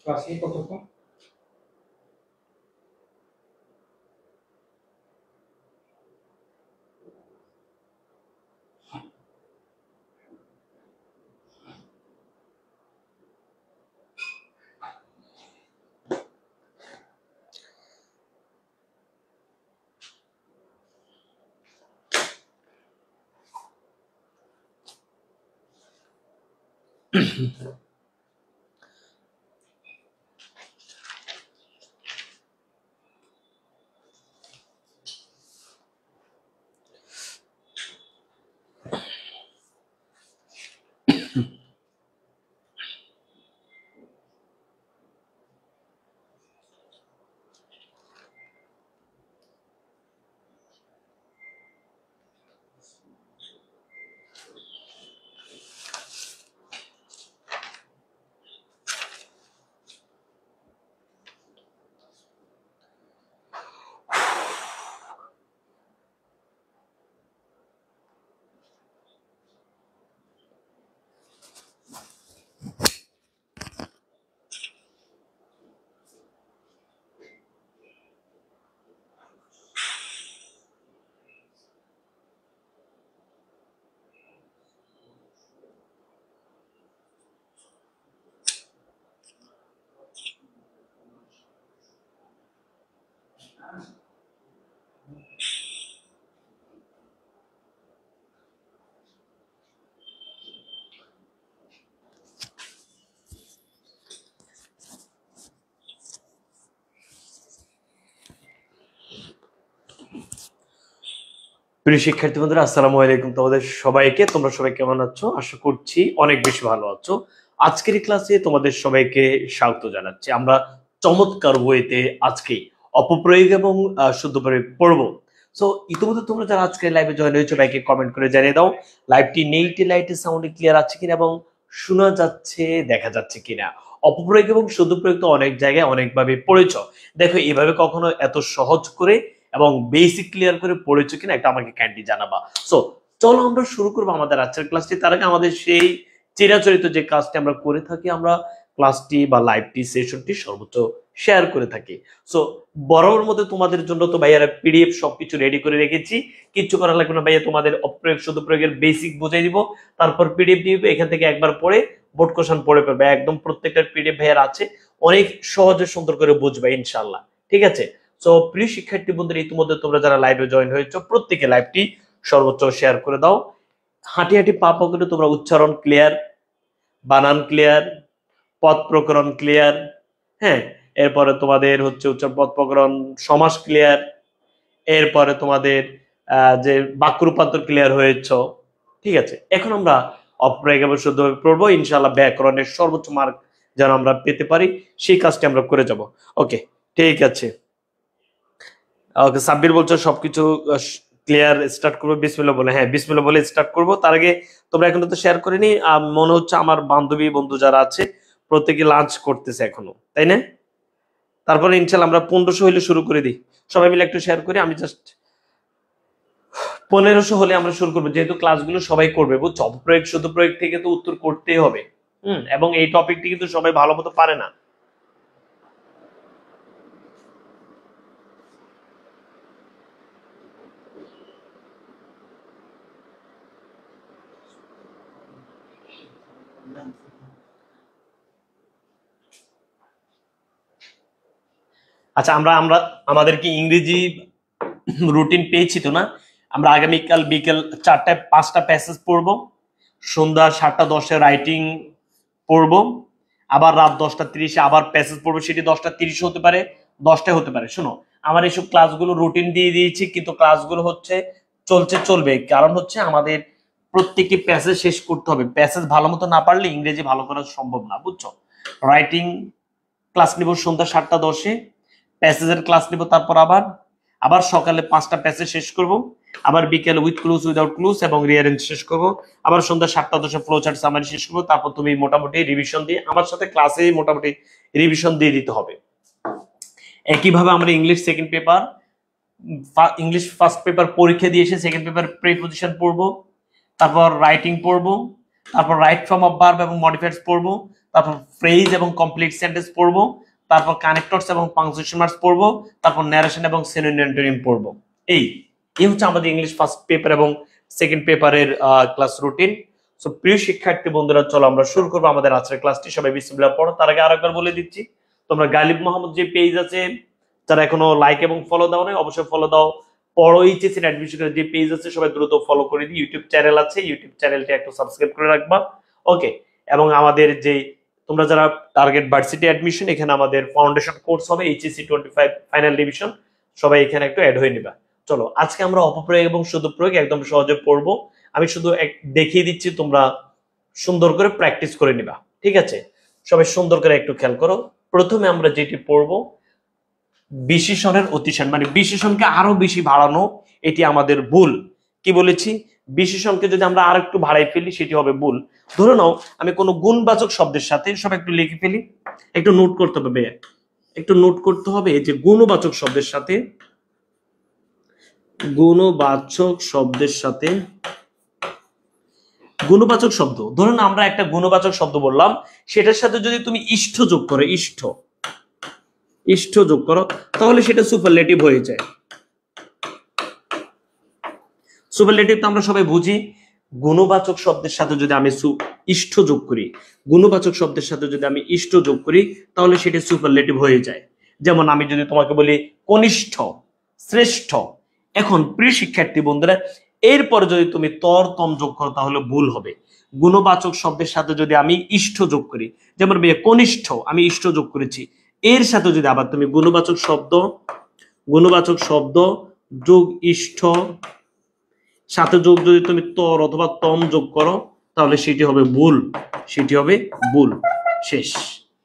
ক্লাসে কতক্ষণ? প্রিয় শিক্ষার্থী বন্ধুরা, আসসালামু আলাইকুম। তোমাদের সবাইকে, তোমরা সবাই কেমন আছো? আশা করছি অনেক বেশি ভালো আছো। আজকের ক্লাসে তোমাদের সবাইকে স্বাগত জানাচ্ছি। আমরা চমৎকার ওয়েতে আজকে অপপ্রয়োগ এবং শুদ্ধ প্রয়োগ পড়বো। সো ইতিমধ্যে তোমরা যারা আজকে লাইভে জয়েন হয়েছো, ভাইকে কমেন্ট করে জানিয়ে দাও লাইভটি নেইটে লাইটে সাউন্ডে ক্লিয়ার আছে কিনা এবং শোনা যাচ্ছে, দেখা যাচ্ছে কিনা। অপপ্রয়োগ এবং শুদ্ধ প্রয়োগ তো অনেক জায়গায় অনেকভাবে পড়েছো। দেখো, এভাবে কখনো এত সহজ করে এবং বেসিক ক্লিয়ার করে পড়েছো কিনা একটা আমাকে কাইন্ডলি জানাবা। সো চলো আমরা শুরু করবো আমাদের আজকের ক্লাসটি। তার আগে আমাদের সেই চিরাচরিত যে কাজটি আমরা করে থাকি, আমরা ক্লাসটি বা লাইভটি সেশনটি সর্বোচ্চ শেয়ার করে থাকি। সো বরাবর মধ্যে তোমাদের জন্য তো ভাইয়ারা পিডিএফ সবকিছু রেডি করে রেখেছি, কিচ্ছু করা লাগবে না ভাইয়া। তোমাদের অপ্রয়োগ শুদ্ধ প্রয়োগের বেসিক বুঝাই দিব, তারপর পিডিএফ দিবে, এখান থেকে একবার পড়ে বোর্ড কোশ্চেন পড়ে পড়বে। একদম প্রত্যেকটা পিডিএফ ভাইয়ার আছে, অনেক সহজে সুন্দর করে বুঝবে ইনশাআল্লাহ। ঠিক আছে? সো প্রিয় শিক্ষার্থী বন্ধুরা, ইতিমধ্যে তোমরা যারা লাইভে জয়েন হয়েছো, প্রত্যেকে লাইভটি সর্বোচ্চ শেয়ার করে দাও। হাঁটি হাঁটি পা পকেটে তোমরা উচ্চারণ ক্লিয়ার, বানান ক্লিয়ার, পদ প্রকরণ ক্লিয়ার, হ্যাঁ, এরপরে তোমাদের হচ্ছে উচ্চারণ, পদ প্রকরণ, সমাস ক্লিয়ার, এরপরে তোমাদের যে বাক্য রূপান্তর ক্লিয়ার হয়েছ। ঠিক আছে, এখন আমরা অপ্রয়োগ এবং শুদ্ধভাবে পড়বো। ইনশাআল্লাহ ব্যাকরণের সর্বোচ্চ মার্ক যেন আমরা পেতে পারি, সেই কাজটি আমরা করে যাব। ওকে, ঠিক আছে। ওকে, সাব্বির বলছো সবকিছু ক্লিয়ার, স্টার্ট করবো বিসমিল্লাহ বলে। হ্যাঁ, বিসমিল্লাহ বলে স্টার্ট করবো। তার আগে তোমরা এখন তো শেয়ার করিনি, মনে হচ্ছে আমার বান্ধবী বন্ধু যারা আছে প্রত্যেকে লাঞ্চ করতেছে এখনো, তাই না? তারপরে ইনশাল্লাহ আমরা 1500 হইলে শুরু করে দিই। সবাই মিলে একটু শেয়ার করি। আমি জাস্ট 1500 হলে আমরা শুরু করবো, যেহেতু ক্লাসগুলো সবাই করবে, বুঝছো? অপপ্রয়োগ শুদ্ধ প্রয়োগ থেকে তো উত্তর করতেই হবে। এবং এই টপিকটি কিন্তু সবাই ভালো মতো পারে না। আচ্ছা, আমরা আমরা আমাদের কি ইংরেজি রুটিন পেয়েছি তো না? আমরা আগামীকাল বিকেল 4টায় 5টা প্যাসেজ পড়বো, সন্ধ্যা 7টা 10-এ রাইটিং পড়বো, আবার রাত 10টা 30-এ আবার প্যাসেজ পড়বো। সেটি 10টা 30 হতে পারে, 10টায় হতে পারে। শোনো, আমার এইসব ক্লাসগুলো রুটিন দিয়ে দিয়েছি, কিন্তু ক্লাসগুলো হচ্ছে চলবে। কারণ হচ্ছে আমাদের প্রত্যেকটি প্যাসেজ শেষ করতে হবে। প্যাসেজ ভালো মতো না পারলে ইংরেজি ভালো করা সম্ভব না, বুঝছো? রাইটিং ক্লাস নিব সন্ধ্যা 7টা 10-এ, প্যাসেজের ক্লাস নিব, তারপর আবার সকালে 5টা প্যাসেজ শেষ করব, আবার বিকেলে উইথ ক্লুজ উইদাউট ক্লুজ এবং রিয়ারেঞ্জ শেষ করব, আবার সন্ধ্যা 7টা 10-এ ফ্লো চার্ট সামারি শেষ করব। তারপর তুমি মোটামুটি রিভিশন দিয়ে আমার সাথে ক্লাসে মোটামুটি রিভিশন দিয়ে দিতে হবে। একইভাবে আমরা English second paper, English first paper পরীক্ষা দিয়ে এসে সেকেন্ড পেপার প্রিপোজিশন পড়বো, তারপর রাইটিং পড়বো, তারপর রাইট ফর্ম অফ ভার্ব এবং মডিফায়ার্স পড়বো, তারপর ফ্রেজ এবং কমপ্লিট সেন্টেন্স পড়বো, তারপর কানেক্টরস এবং পাংচুয়েশন মার্কস পড়বো, তারপর ন্যারেশন এবং সিনোনিম পড়বো। এই হচ্ছে আমাদের ইংলিশ ফার্স্ট পেপার এবং সেকেন্ড পেপারের ক্লাস রুটিন। সো প্রিয় শিক্ষার্থী বন্ধুরা, চলো আমরা শুরু করবো আমাদের আজকের ক্লাসটি। সবাই বিসমিল্লাহ পড়ো। তার আগে আরেকবার বলে দিচ্ছি, তোমরা গালিব মোহাম্মদ যে পেজ আছে, যারা এখনো লাইক এবং ফলো দাও নাই অবশ্যই ফলো দাও। পড়ো এইচএসসি অ্যাডমিশনের যে পেজ আছে সবাই দ্রুত ফলো করে দিই। ইউটিউব চ্যানেল আছে, ইউটিউব চ্যানেলটি একটু সাবস্ক্রাইব করে রাখবা। ওকে, এবং আমাদের যে তোমরা যারা টার্গেট ভার্সিটি অ্যাডমিশন, এখানে আমাদের ফাউন্ডেশন কোর্স হবে এইচএসসি 25 ফাইনাল ডিভিশন, সবাই এখানে একটু অ্যাড হয়ে নিবা। চলো আজকে আমরা অপপ্রয়োগ এবং শুদ্ধপ্রয়োগ একদম সহজে পড়বো। আমি শুধু দেখিয়ে দিচ্ছি, তোমরা সুন্দর করে প্র্যাকটিস করে নিবা, ঠিক আছে? সবাই সুন্দর করে একটু খেয়াল করো। প্রথমে আমরা যেটি পড়বো, বিশেষণের অতিশয়, মানে বিশেষণকে আরো বেশি বাড়ানো, এটি আমাদের ভুল। কি বলেছি? বিশেষণকে যদি আমরা আর একটু বাড়াই ফেলি সেটি হবে ভুল। ধরে নাও আমি কোনো গুণবাচক শব্দের সাথে, সব একটু লিখে ফেলি, একটু নোট করতে হবে, একটু নোট করতে হবে যে গুণবাচক শব্দের সাথে, গুণবাচক শব্দের সাথে, গুণবাচক শব্দ, ধরুন আমরা একটা গুণবাচক শব্দ বললাম, সেটার সাথে যদি তুমি ইষ্ঠ যোগ করো, ইষ্ঠ যোগ করো, তাহলে সেটা সুপারলেটিভ হয়ে যায়। সুপারলেটিভ তো আমরা সবাই বুঝি, গুণবাচক শব্দের সাথে যদি আমি ইষ্ঠ যোগ করি, গুণবাচক শব্দের সাথে যদি আমি ইষ্ঠ যোগ করি, তাহলে সেটা সুপারলেটিভ হয়ে যায়। যেমন আমি যদি তোমাকে বলি কনিষ্ঠ, শ্রেষ্ঠ। এখন প্রিয় শিক্ষার্থী বন্ধুরা, এরপরে যদি তুমি তর তম যোগ করো তাহলে ভুল হবে। গুণবাচক শব্দের সাথে যদি আমি ইষ্ঠ যোগ করি, যেমন কনিষ্ঠ, আমি ইষ্ঠ যোগ করেছি, এর সাথে যদি আবার তুমি গুণবাচক শব্দ যোগ ইষ্ঠ সাথে যোগ যদি তুমি তর অথবা তম যোগ করো, তাহলে সেটি হবে ভুল, শেষ,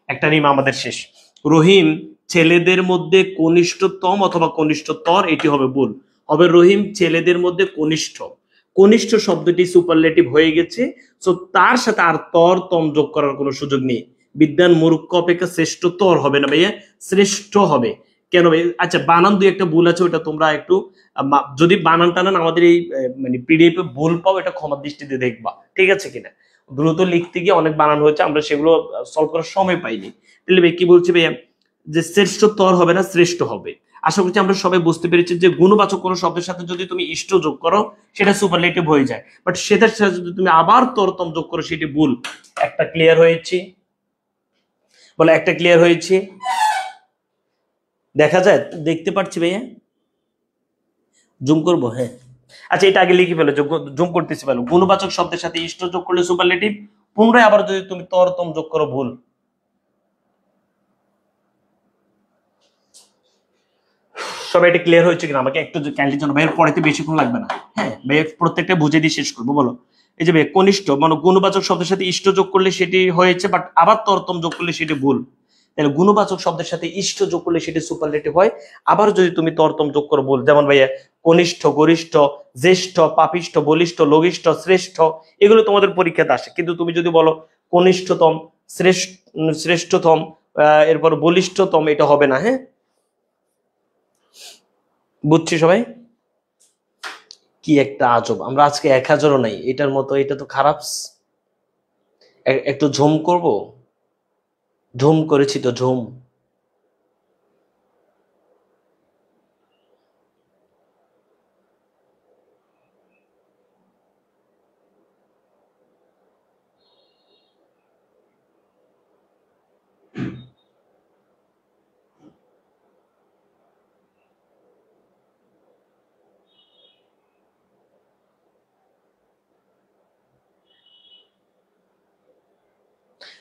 একটা নিয়ম আমাদের শেষ। রহিম ছেলেদের মধ্যে কনিষ্ঠতম অথবা কনিষ্ঠতর, এটি হবে ভুল, হবে রহিম ছেলেদের মধ্যে কনিষ্ঠ শব্দটি সুপারলেটিভ হয়ে গেছে, সো তার সাথে আর তর তম যোগ করার কোনো সুযোগ নেই। বিদ্যান মূর্খ অপেক্ষা শ্রেষ্ঠ তর হবে না ভাইয়া, শ্রেষ্ঠ হবে। কেন ভাই? আচ্ছা, বানান দুই একটা ভুল আছে, ওটা তোমরা একটু যদি বানান টানান আমাদের এই মানে পিডিএফ এ ভুল পাও, এটা ক্ষমার দৃষ্টিতে দেখবা, ঠিক আছে কিনা? দ্রুত লিখতে গিয়ে অনেক বানান হয়েছে, আমরা সেগুলো সলভ করার সময় পাইনি। তাহলে ভাই কি বলছি ভাইয়া, যে শ্রেষ্ঠ তর হবে না, শ্রেষ্ঠ হবে। আশা করছি আমরা সবাই বুঝতে পেরেছি যে গুণবাচক কোনো শব্দের সাথে যদি তুমি ইষ্ট যোগ করো সেটা সুপারলেটিভ হয়ে যায়, বাট সেটার সাথে যদি তুমি আবার তরতম যোগ করো সেটি ভুল। একটা ক্লিয়ার হয়েছে? বলে একটা ক্লিয়ার হয়েছে, দেখা যায়, দেখতে পাচ্ছি ভাইয়া, জুম করবো? হ্যাঁ, আচ্ছা, এটা আগে লিখে ফেলো, জুম করতেছি। ফেলো, গুণবাচক শব্দের সাথে ইষ্ট যোগ করলে সুপারলেটিভ, পুনরায় আবার যদি তুমি তরতম যোগ করো ভুল। সবাই এটা ক্লিয়ার হয়েছে কিনা আমাকে একটু ক্যান্ডি জানো। ভাইয়ের পড়াতে বেশিক্ষণ লাগবে না, হ্যাঁ ভাই, প্রত্যেকটা বুঝে দিয়ে শেষ করবো। বলো, এই যে ভাই কনিষ্ঠ মানে গুণবাচক শব্দের সাথে ইষ্ট যোগ করলে সেটি হয়েছে, বাট আবার তরতম যোগ করলে সেটি ভুল। তাহলে গুণবাচক শব্দের সাথে ইষ্ট যোগ করলে সেটি সুপারলেটিভ হয়, আবার যদি তুমি তরতম যোগ করো ভুল। যেমন ভাইয়া কনিষ্ঠ, গরিষ্ঠ, জ্যেষ্ঠ, পাপিষ্ঠ, বলিষ্ঠ, লঘিষ্ঠ, শ্রেষ্ঠ, এগুলো তোমাদের পরীক্ষাতে আসে। কিন্তু তুমি যদি বলো কনিষ্ঠতম, শ্রেষ্ঠতম, এরপর বলিষ্ঠতম, এটা হবে না। হ্যাঁ, বুঝছি সবাই? কি একটা আজব, আমরা আজকে 1000ও নাই এটার মতো, এটা তো খারাপ। একটু ঝুম করব, ঝুম করেছি তো, ঝুম।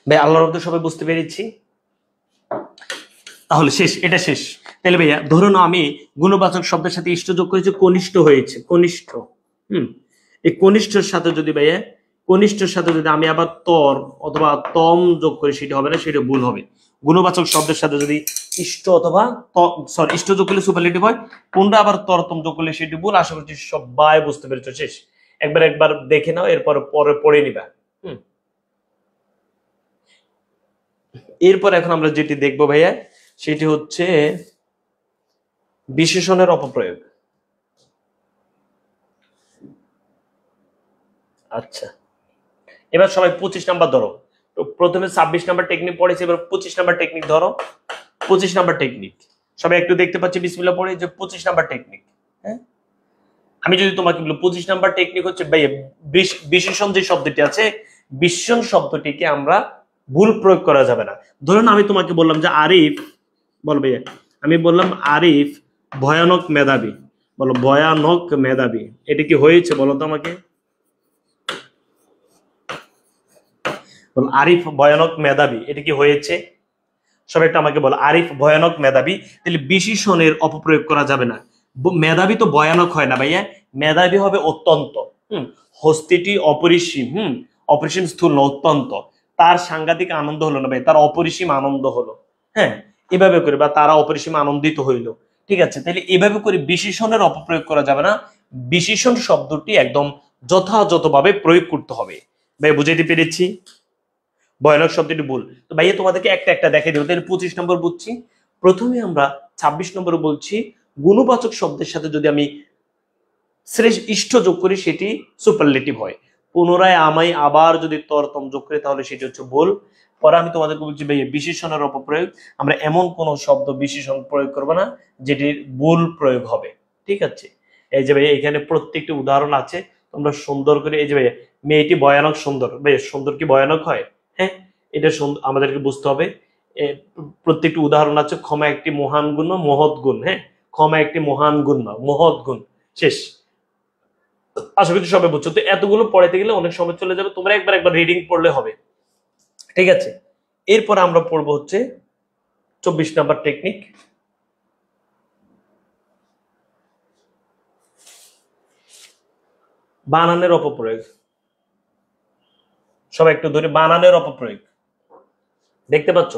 ভাই আল্লাহর রহমতে সবাই বুঝতে পেরেছি, তাহলে শেষ, এটা শেষ। তাহলে ভাইয়া ধরো না আমি গুণবাচক শব্দের সাথে ইষ্ট যোগ করেছি, কনিষ্ঠ হয়েছে, কনিষ্ঠ। এই কনিষ্ঠের সাথে যদি ভাইয়া, কনিষ্ঠের সাথে যদি আমি আবার তর অথবা তম যোগ করি সেটা হবে না, সেটা ভুল হবে। গুণবাচক শব্দের সাথে যদি ইষ্ট অথবা সরি ইষ্ট যোগ করলে সুপারলেটিভ হয়, কোনটা আবার তরতম যোগ করলে সেটি ভুল। আশা করছি সবাই বুঝতে পেরেছো। শেষ, একবার দেখে নাও, এরপর পরে পড়ে নিবা। এরপর এখন আমরা যেটি দেখবো ভাইয়া, সেটি হচ্ছে বিশেষণের অপপ্রয়োগ। আচ্ছা, এবার সবাই 25 নাম্বার ধরো। প্রথমে 26 নাম্বার টেকনিক পড়েছি, এবার 25 নাম্বার টেকনিক ধরো। 25 নাম্বার টেকনিক সবাই একটু দেখতে পাচ্ছি বিসমিল্লাহ পড়ে, যে 25 নাম্বার টেকনিক। হ্যাঁ, আমি যদি তোমাকে বলি 25 নাম্বার টেকনিক হচ্ছে ভাই বিশেষণ যে শব্দটি আছে, বিশেষণ শব্দটিকে আমরা ভুল প্রয়োগ করা যাবে না। ধরুন আমি তোমাকে বললাম যে আরিফ, বল ভাইয়া, আমি বললাম আরিফ ভয়ানক মেধাবী, বলো ভয়ানক মেধাবী, এটা কি হয়েছে বলো তো আমাকে? বল আরিফ ভয়ানক মেধাবী, এটা কি হয়েছে? সবাই একটু আমাকে বলো, আরিফ ভয়ানক মেধাবী, তাহলে বিশেষণের অপপ্রয়োগ করা যাবে না। মেধাবী তো ভয়ানক হয় না ভাইয়া, মেধাবী হবে অত্যন্ত। হস্তিটি অপরিসীম, অপরিসীম স্থূল না, অত্যন্ত। তার সাংঘাতিক আনন্দ হলো না ভাই, তার অপরিসীম আনন্দ হলো। হ্যাঁ, এভাবে করে, বা তারা অপরিসীম আনন্দিত হইল। ঠিক আছে, তাহলে এভাবে করে বিশেষণের অপপ্রয়োগ করা যাবে না। বিশেষণ শব্দটি একদম যথাযথভাবে প্রয়োগ করতে হবে। ভাই বুঝাইতে পেরেছি? ভয়ানক শব্দটি ভুল। তো ভাইয়া তোমাদেরকে একটা একটা দেখাই দেবো, তাহলে 25 নম্বর বুঝছি। প্রথমে আমরা 26 নম্বর বলছি, গুণবাচক শব্দের সাথে যদি আমি শ্রেষ্ঠ ইষ্ট যোগ করি সেটি সুপারলেটিভ হয়। পুনরায় আমায় আবার যদি তরতম যোগ করি তাহলে সেটি হচ্ছে ভুল। পরে আমি তোমাদেরকে বলছি ভাইয়া বিশেষণের অপপ্রয়োগ, আমরা এমন কোন শব্দ বিশেষণ প্রয়োগ করবো না যেটির ভুল প্রয়োগ হবে। ঠিক আছে, এই যে ভাইয়া এখানে প্রত্যেকটি উদাহরণ আছে, তোমরা সুন্দর করে, এই যে ভাইয়া মেয়েটি ভয়ানক সুন্দর, ভাইয়া সুন্দর কি ভয়ানক হয়? হ্যাঁ, এটা আমাদেরকে বুঝতে হবে। প্রত্যেকটি উদাহরণ আছে। ক্ষমা একটি মহান গুণ না মহৎ গুণ। হ্যাঁ, ক্ষমা একটি মহান গুণ না মহৎ গুণ। শেষ। আশা করি সবাই বুঝছো। তো এতগুলো পড়াইতে গেলে অনেক সময় চলে যাবে, তোমরা একবার রিডিং পড়লে হবে। ঠিক আছে, এরপর আমরা পড়বো হচ্ছে 24 নাম্বার টেকনিক, বানানের অপপ্রয়োগ। সবাই একটু ধরে, বানানের অপপ্রয়োগ দেখতে পাচ্ছ?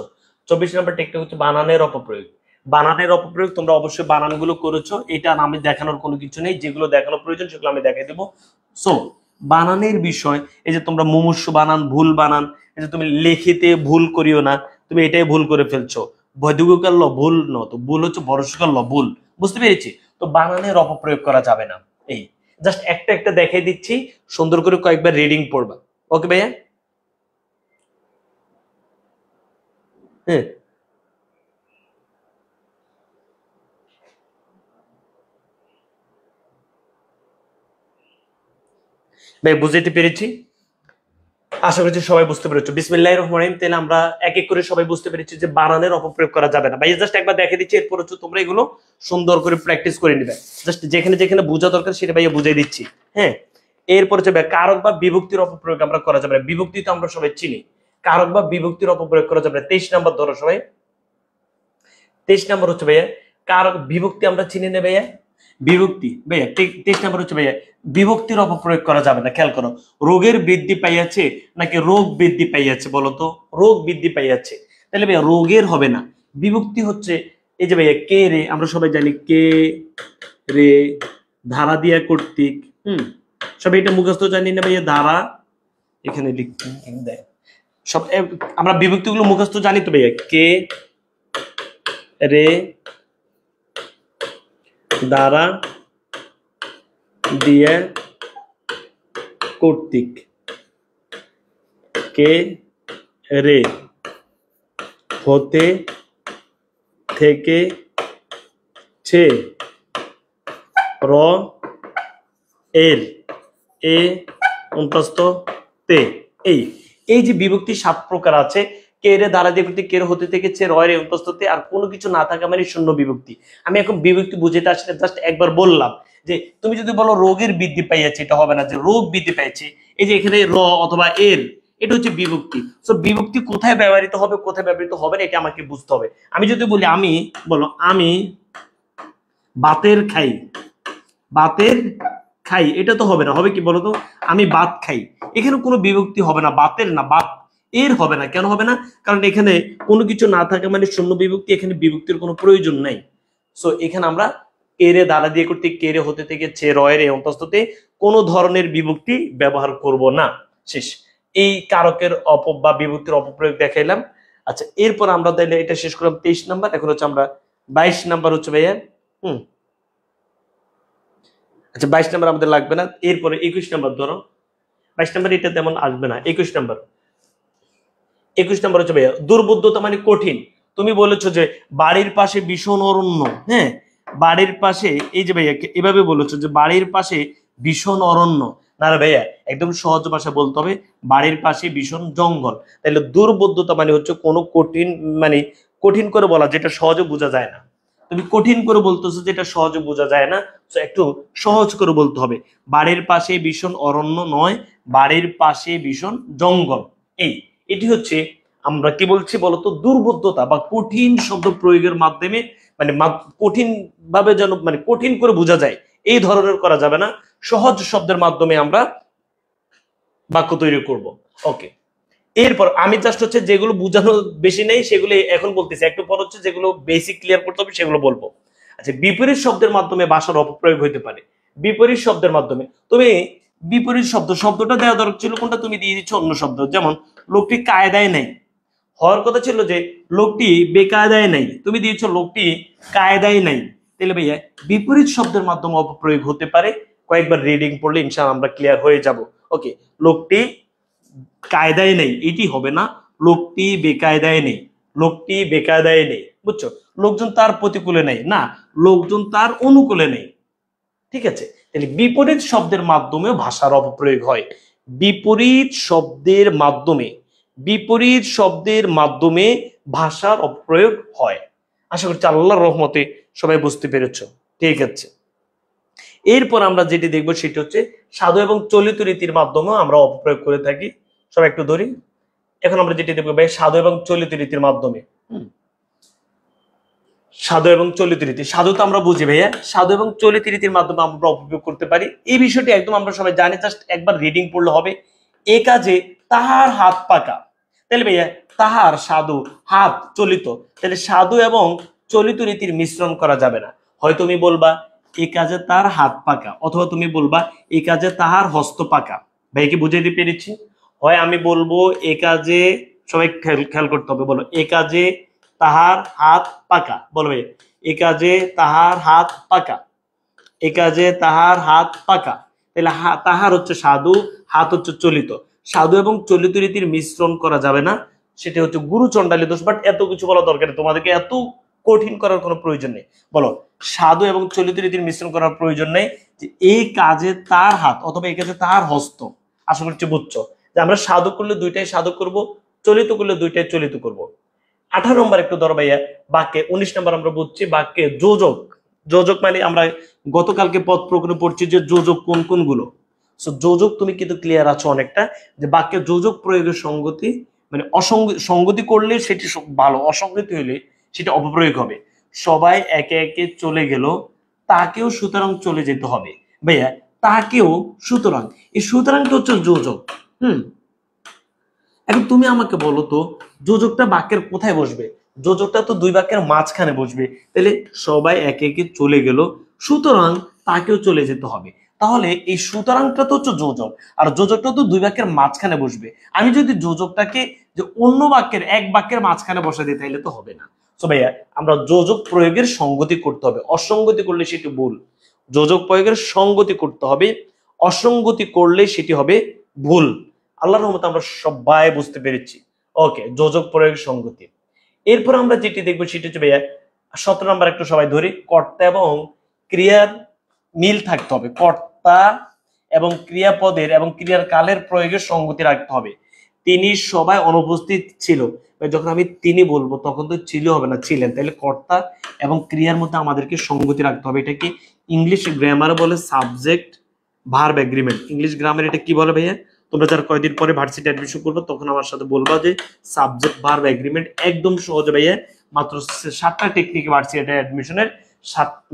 24 নাম্বার টেকনিক হচ্ছে বানানের অপপ্রয়োগ। বানানের অপপ্রয়োগ তোমরা অবশ্যই বানানগুলো করেছো, এটা আমি দেখানোর কোনো কিছু নেই, যেগুলো দেখানোর প্রয়োজন সেগুলো আমি দেখাই দেবো। সো বানানের বিষয়, এই যে তোমরা মুমূর্ষু বানান, ভুল বানান, এই যে তুমি লিখিতে ভুল করিও না, তুমি এটাই ভুল করে ফেলছো। বৈদিকাল ল ভুল ন, তো ভুল হচ্ছে বরসকাল ল ভুল। বুঝতে পেরেছি? তো বানানের অপপ্রয়োগ করা যাবে না। এই জাস্ট একটা একটা দেখাই দিচ্ছি, সুন্দর করে কয়েকবার রিডিং পড়বা। ওকে ভাইয়া? হ্যাঁ, ভাই বুঝাইতে পেরেছি? আশা করছি সবাই বুঝতে পেরেছো। বিসমিল্লাহির রহমানির রহিম। তাহলে আমরা এক এক করে সবাই বুঝতে পেরেছি যে বানানের অপপ্রয়োগ করা যাবে না। ভাই জাস্ট একবার দেখে দিচ্ছি, এরপর হচ্ছে তোমরা এগুলো সুন্দর করে প্র্যাকটিস করে নিবে। জাস্ট যেখানে যেখানে বোঝা দরকার সেটা ভাইয়া বুঝাই দিচ্ছি। হ্যাঁ, এরপর হচ্ছে কারক বা বিভক্তির অপপ্রয়োগ আমরা করা যাবে না। বিভক্তি তো আমরা সবাই চিনি, কারক বা বিভক্তির অপপ্রয়োগ করা যাবে না। 23 নাম্বার ধরো সবাই। 23 নাম্বার হচ্ছে ভাইয়া কারক, বিভক্তি আমরা চিনি না ভাইয়া, বিভক্তি ভাইয়া। 23 নাম্বার হচ্ছে ভাইয়া বিভক্তির অপপ্রয়োগ করা যাবে না। খেয়াল করো, রোগের বৃদ্ধি পাইয়াছে নাকি রোগ বৃদ্ধি পাইয়াছে বলতো? রোগ বৃদ্ধি পাইয়াছে, তাহলে ভাইয়া রোগের হবে না। বিভক্তি হচ্ছে এই যে ভাইয়া কে রে, আমরা সবাই জানি কে রে ধারা দিয়া কর্তৃক। সবাই এটা মুখস্থ জানি না ভাইয়া, ধারা এখানে লিখতে দেয় সব, আমরা বিভক্তিগুলো মুখস্থ জানি তো ভাইয়া, কে রে দ্বারা দিয়ে কর্তৃক, কে রে হতে থেকে ছে র এর এ অন্তস্থ তে। এই যে বিভক্তি 7 প্রকার আছে, কে রে দ্বারা দিয়ে কর্তৃক, কে রে হতে থেকে ছে, র এর অন্তস্থতে, আর কোনো কিছু না থাকা মানে শূন্য বিভক্তি। আমি এখন বিভক্তি বুঝাতে আসলে জাস্ট একবার বললাম যে তুমি যদি বলো রোগের বৃদ্ধি পাইয়াছে, এটা হবে না, যে রোগ বৃদ্ধি পাইছে। এই যে এখানে র অথবা এর, এটা হচ্ছে বিভক্তি। সো বিভক্তি কোথায় ব্যবহৃত হবে কোথায় ব্যবহৃত হবে না এটা আমাকে বুঝতে হবে। আমি যদি বলি আমি, বলো আমি বাতের খাই, বাতের খাই, এটা তো হবে না। হবে কি বলতো? আমি ভাত খাই, এখানে কোনো বিভক্তি হবে না, বাতের না বাত এর হবে না। কেন হবে না? কারণ এখানে কোনো কিছু না থাকে মানে শূন্য বিভক্তি, এখানে বিভক্তির কোনো প্রয়োজন নাই। সো এখানে আমরা এরে দ্বারা দিয়ে করতে, কেরে হতে থেকে ছে, রয়ের অন্তস্থতে কোনো ধরনের বিভক্তি ব্যবহার করব না। শেষ। এই কারকের বা বিভক্তির অপপ্রয়োগ দেখাইলাম। আচ্ছা, এরপর আমরা তাইলে এটা শেষ করলাম 23 নাম্বার। এখন হচ্ছে আমরা 22 নাম্বার হচ্ছে ভাইয়া। আচ্ছা, 22 নাম্বার আমাদের লাগবে না। এরপরে 21 নাম্বার ধরো। 22 নাম্বার এটা তেমন আসবে না। 21 নাম্বার, 21 নম্বর হচ্ছে ভাইয়া দুর্বোধ্যতা মানে কঠিন। তুমি বলেছো যে বাড়ির পাশে ভীষণ অরণ্য, হ্যাঁ বাড়ির পাশে, এই যে ভাইয়া এভাবে বলেছো যে বাড়ির পাশে ভীষণ অরণ্য, না রে ভাইয়া একদম সহজ ভাষা বলতে হবে বাড়ির পাশে ভীষণ জঙ্গল। তাহলে দুর্বোধ্যতা মানে হচ্ছে কোনো কঠিন, মানে কঠিন করে বলা যেটা সহজে বোঝা যায় না। তুমি কঠিন করে বলতেছো যেটা সহজে বোঝা যায় না, তো একটু সহজ করে বলতে হবে বাড়ির পাশে ভীষণ অরণ্য নয়, বাড়ির পাশে ভীষণ জঙ্গল। এটি হচ্ছে আমরা কি বলছি বলতো দুর্বোধ্যতা বা কঠিন শব্দ প্রয়োগের মাধ্যমে, মানে কঠিন ভাবে যেন মানে কঠিন করে বোঝা যায় এই ধরনের করা যাবে না, সহজ শব্দের মাধ্যমে আমরা বাক্য তৈরি করব। ওকে, এরপর আমি জাস্ট হচ্ছে যেগুলো বোঝানো বেশি নেই সেগুলো এখন বলতেছি, একটু পর হচ্ছে যেগুলো বেসিক ক্লিয়ার করতে হবে সেগুলো বলবো। আচ্ছা, বিপরীত শব্দের মাধ্যমে ভাষার অপপ্রয়োগ হইতে পারে। বিপরীত শব্দের মাধ্যমে তুমি বিপরীত শব্দটা দেওয়া দরকার ছিল কোনটা, তুমি দিয়ে দিচ্ছ অন্য শব্দ। যেমন লোকটি কায়দায় নেই, হওয়ার কথা ছিল যে লোকটি বেকায়দায় নাই, তুমি দিয়েছো লোকটি কায়দায় নাই। তাহলে ভাইয়া বিপরীত শব্দের মাধ্যমে অপপ্রয়োগ হতে পারে, কয়েকবার রিডিং পড়লে ইনশাআল্লাহ আমরা ক্লিয়ার হয়ে যাব। ওকে, লোকটি কায়দায় নেই এটি হবে না, লোকটি বেকায়দায় নেই, লোকটি বেকায়দায় নেই, বুঝছো? লোকজন তার প্রতিকূলে নেই, না লোকজন তার অনুকূলে নেই। ঠিক আছে, তাহলে বিপরীত শব্দের মাধ্যমে ভাষার অপপ্রয়োগ হয়। বিপরীত শব্দের মাধ্যমে, বিপরীত শব্দের মাধ্যমে ভাষার অপপ্রয়োগ হয়। আশা করছি আল্লাহর রহমতে সবাই বুঝতে পেরেছো। ঠিক আছে, এরপর আমরা যেটি দেখবো সেটি হচ্ছে সাধু এবং চলিত রীতির মাধ্যমে আমরা অপপ্রয়োগ করে থাকি। সবাই একটু ধরি, এখন আমরা যেটি দেখবো ভাই সাধু এবং চলিত রীতির মাধ্যমে। সাধু এবং চলিত রীতি, সাধু তো আমরা বুঝি ভাইয়া, সাধু এবং চলিত রীতির মাধ্যমে আমরা অপপ্রয়োগ করতে পারি। এই বিষয়টি একদম আমরা সবাই জানি, জাস্ট একবার রিডিং পড়লে হবে। এ কাজে তাহার হাত পাকা, তাহলে ভাইয়া তাহার সাধু হাত চলিত, তাহলে সাধু এবং চলিত রীতির মিশ্রণ করা যাবে না। হয় তুমি বলবা এ কাজে তার হাত পাকা, অথবা তুমি বলবা এ কাজে তাহার হস্ত পাকা। ভাই কি বুঝাইতে পেরেছি? হয় আমি বলবো এ কাজে, সবাই খেয়াল করতে হবে, বলো এ কাজে তাহার হাত পাকা, বলবে এ কাজে তাহার হাত পাকা, এ কাজে তাহার হাত পাকা। তাহলে তাহার হচ্ছে সাধু, হাত হচ্ছে চলিত। সাধু এবং চলিত রীতির মিশ্রণ করা যাবে না, সেটা হচ্ছে গুরু চণ্ডালী দোষ। বাট এত কিছু বলা দরকার নেই, তোমাদেরকে এত কঠিন করার কোনো প্রয়োজন নেই। বলো সাধু এবং চলিত রীতির মিশ্রণ করার প্রয়োজন নেই, যে এই কাজে তার হাত অথবা এই কাজে তাহার হস্ত। আশা করছি বুঝছো যে আমরা সাধু করলে দুইটাই সাধু করব, চলিত করলে দুইটাই চলিত করব। 18 নম্বর একটু ধরো ভাইয়া বাক্যে, 19 নম্বর আমরা বুঝছি বাক্যে যোজক। যোজক মানে আমরা গতকালকে পদ প্রকরণে পড়ছি যে যোজক কোন কোনগুলো। সো যোজক তুমি কিন্তু ক্লিয়ার আছো অনেকটা, যে বাক্যে যোজক প্রয়োগের সঙ্গতি, মানে সঙ্গতি করলে সেটি ভালো, অসঙ্গতি হলে সেটা অপপ্রয়োগ হবে। সবাই একে একে চলে গেল, তাকেও সুতরাং চলে যেতে হবে। ভাইয়া তাকেও সুতরাং, এই সুতরাংটা হচ্ছে যোজক। এখন তুমি আমাকে বলো তো যোজকটা বাক্যের কোথায় বসবে? যোজকটা তো দুই বাক্যের মাঝখানে বসবে। তাহলে সবাই একে একে চলে গেল, সুতরাং তাকেও চলে যেতে হবে। তাহলে এই সুতরাংটা তো হচ্ছে যোজক, আর যোজকটা তো দুই বাক্যের মাঝখানে বসবে। আমি যদি যোজকটাকে যে অন্য বাক্যের এক বাক্যের মাঝখানে বসা দিই তাহলে তো হবে না। তো ভাইয়া আমরা যোজক প্রয়োগের সঙ্গতি করতে হবে, অসঙ্গতি করলে সেটি ভুল। যোজক প্রয়োগের সঙ্গতি করতে হবে, অসঙ্গতি করলে সেটি হবে ভুল। আল্লাহর রহমতে আমরা সবাই বুঝতে পেরেছি। ওকে, যোজক প্রয়োগ সঙ্গতি। এরপর আমরা যেটি দেখবো সেটি হচ্ছে ভাইয়া 17 নম্বর একটু সবাই ধরি, কর্তা এবং ক্রিয়ার মিল থাকতে হবে। কর্তা এবং ক্রিয়াপদের এবং ক্রিয়ার কালের প্রয়োগের সঙ্গতি রাখতে হবে। তিনি সবাই অনুপস্থিত ছিল, যখন আমি তিনি বলবো তখন তো ছিল হবে না, ছিলেন। তাহলে কর্তা এবং ক্রিয়ার মধ্যে আমাদেরকে সঙ্গতি রাখতে হবে। এটা কি ইংলিশ গ্রামারে বলে subject verb agreement. English grammar এটা কি বলে ভাইয়া? তোমরা যারা কয়েকদিন পরে ভার্সিটি অ্যাডমিশন করবে তখন আমার সাথে বলবা যে সাবজেক্ট ভার্ব এগ্রিমেন্ট। একদম সহজ ভাইয়া, মাত্র 7টা টেকনিক ভার্সিটি অ্যাডমিশনের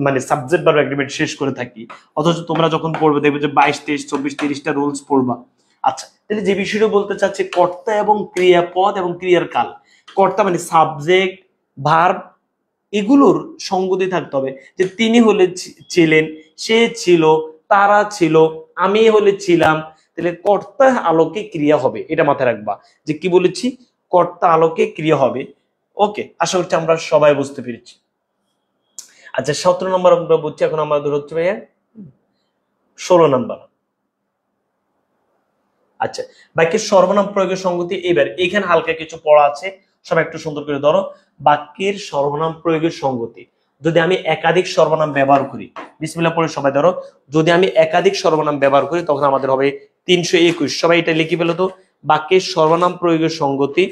মানে সাবজেক্ট ভার্ব এগ্রিমেন্ট শেষ করে থাকি। অথচ তোমরা যখন পড়বে দেখবে যে 22, 23, 24, 30টা রুলস পড়বা। আচ্ছা, তাহলে যে বিষয়টা বলতে চাচ্ছি কর্তা এবং ক্রিয়াপদ এবং ক্রিয়ার কাল। কর্তা মানে সাবজেক্ট ভার্ব, এগুলোর সঙ্গতি থাকতে হবে। যে তিনি হলে ছিলেন, সে ছিল, তারা ছিল, আমি হলে ছিলাম। তাহলে কর্তা আলোকে ক্রিয়া হবে, এটা মাথায় রাখবা। যে কি বলেছি, কর্তা আলোকে ক্রিয়া হবে। ওকে, আশা করছি আমরা সবাই বুঝতে পেরেছি। আচ্ছা 17 নম্বর আমরা বুঝছি, এখন আমাদের হচ্ছে ভাইয়া 16 নম্বর। আচ্ছা, বাক্যের সর্বনাম প্রয়োগের সংগতি। এবার এখানে হালকা কিছু পড়া আছে, সবাই একটু সুন্দর করে ধরো। বাক্যের সর্বনাম প্রয়োগের সংগতি, যদি আমি একাধিক সর্বনাম ব্যবহার করি, বিসমিল্লাহ পড়ে সবাই ধরো, যদি আমি একাধিক সর্বনাম ব্যবহার করি তখন আমাদের হবে 321। সবাই এটা লিখে ফেলো তো, বাক্যের সর্বনাম প্রয়োগের সংগতি।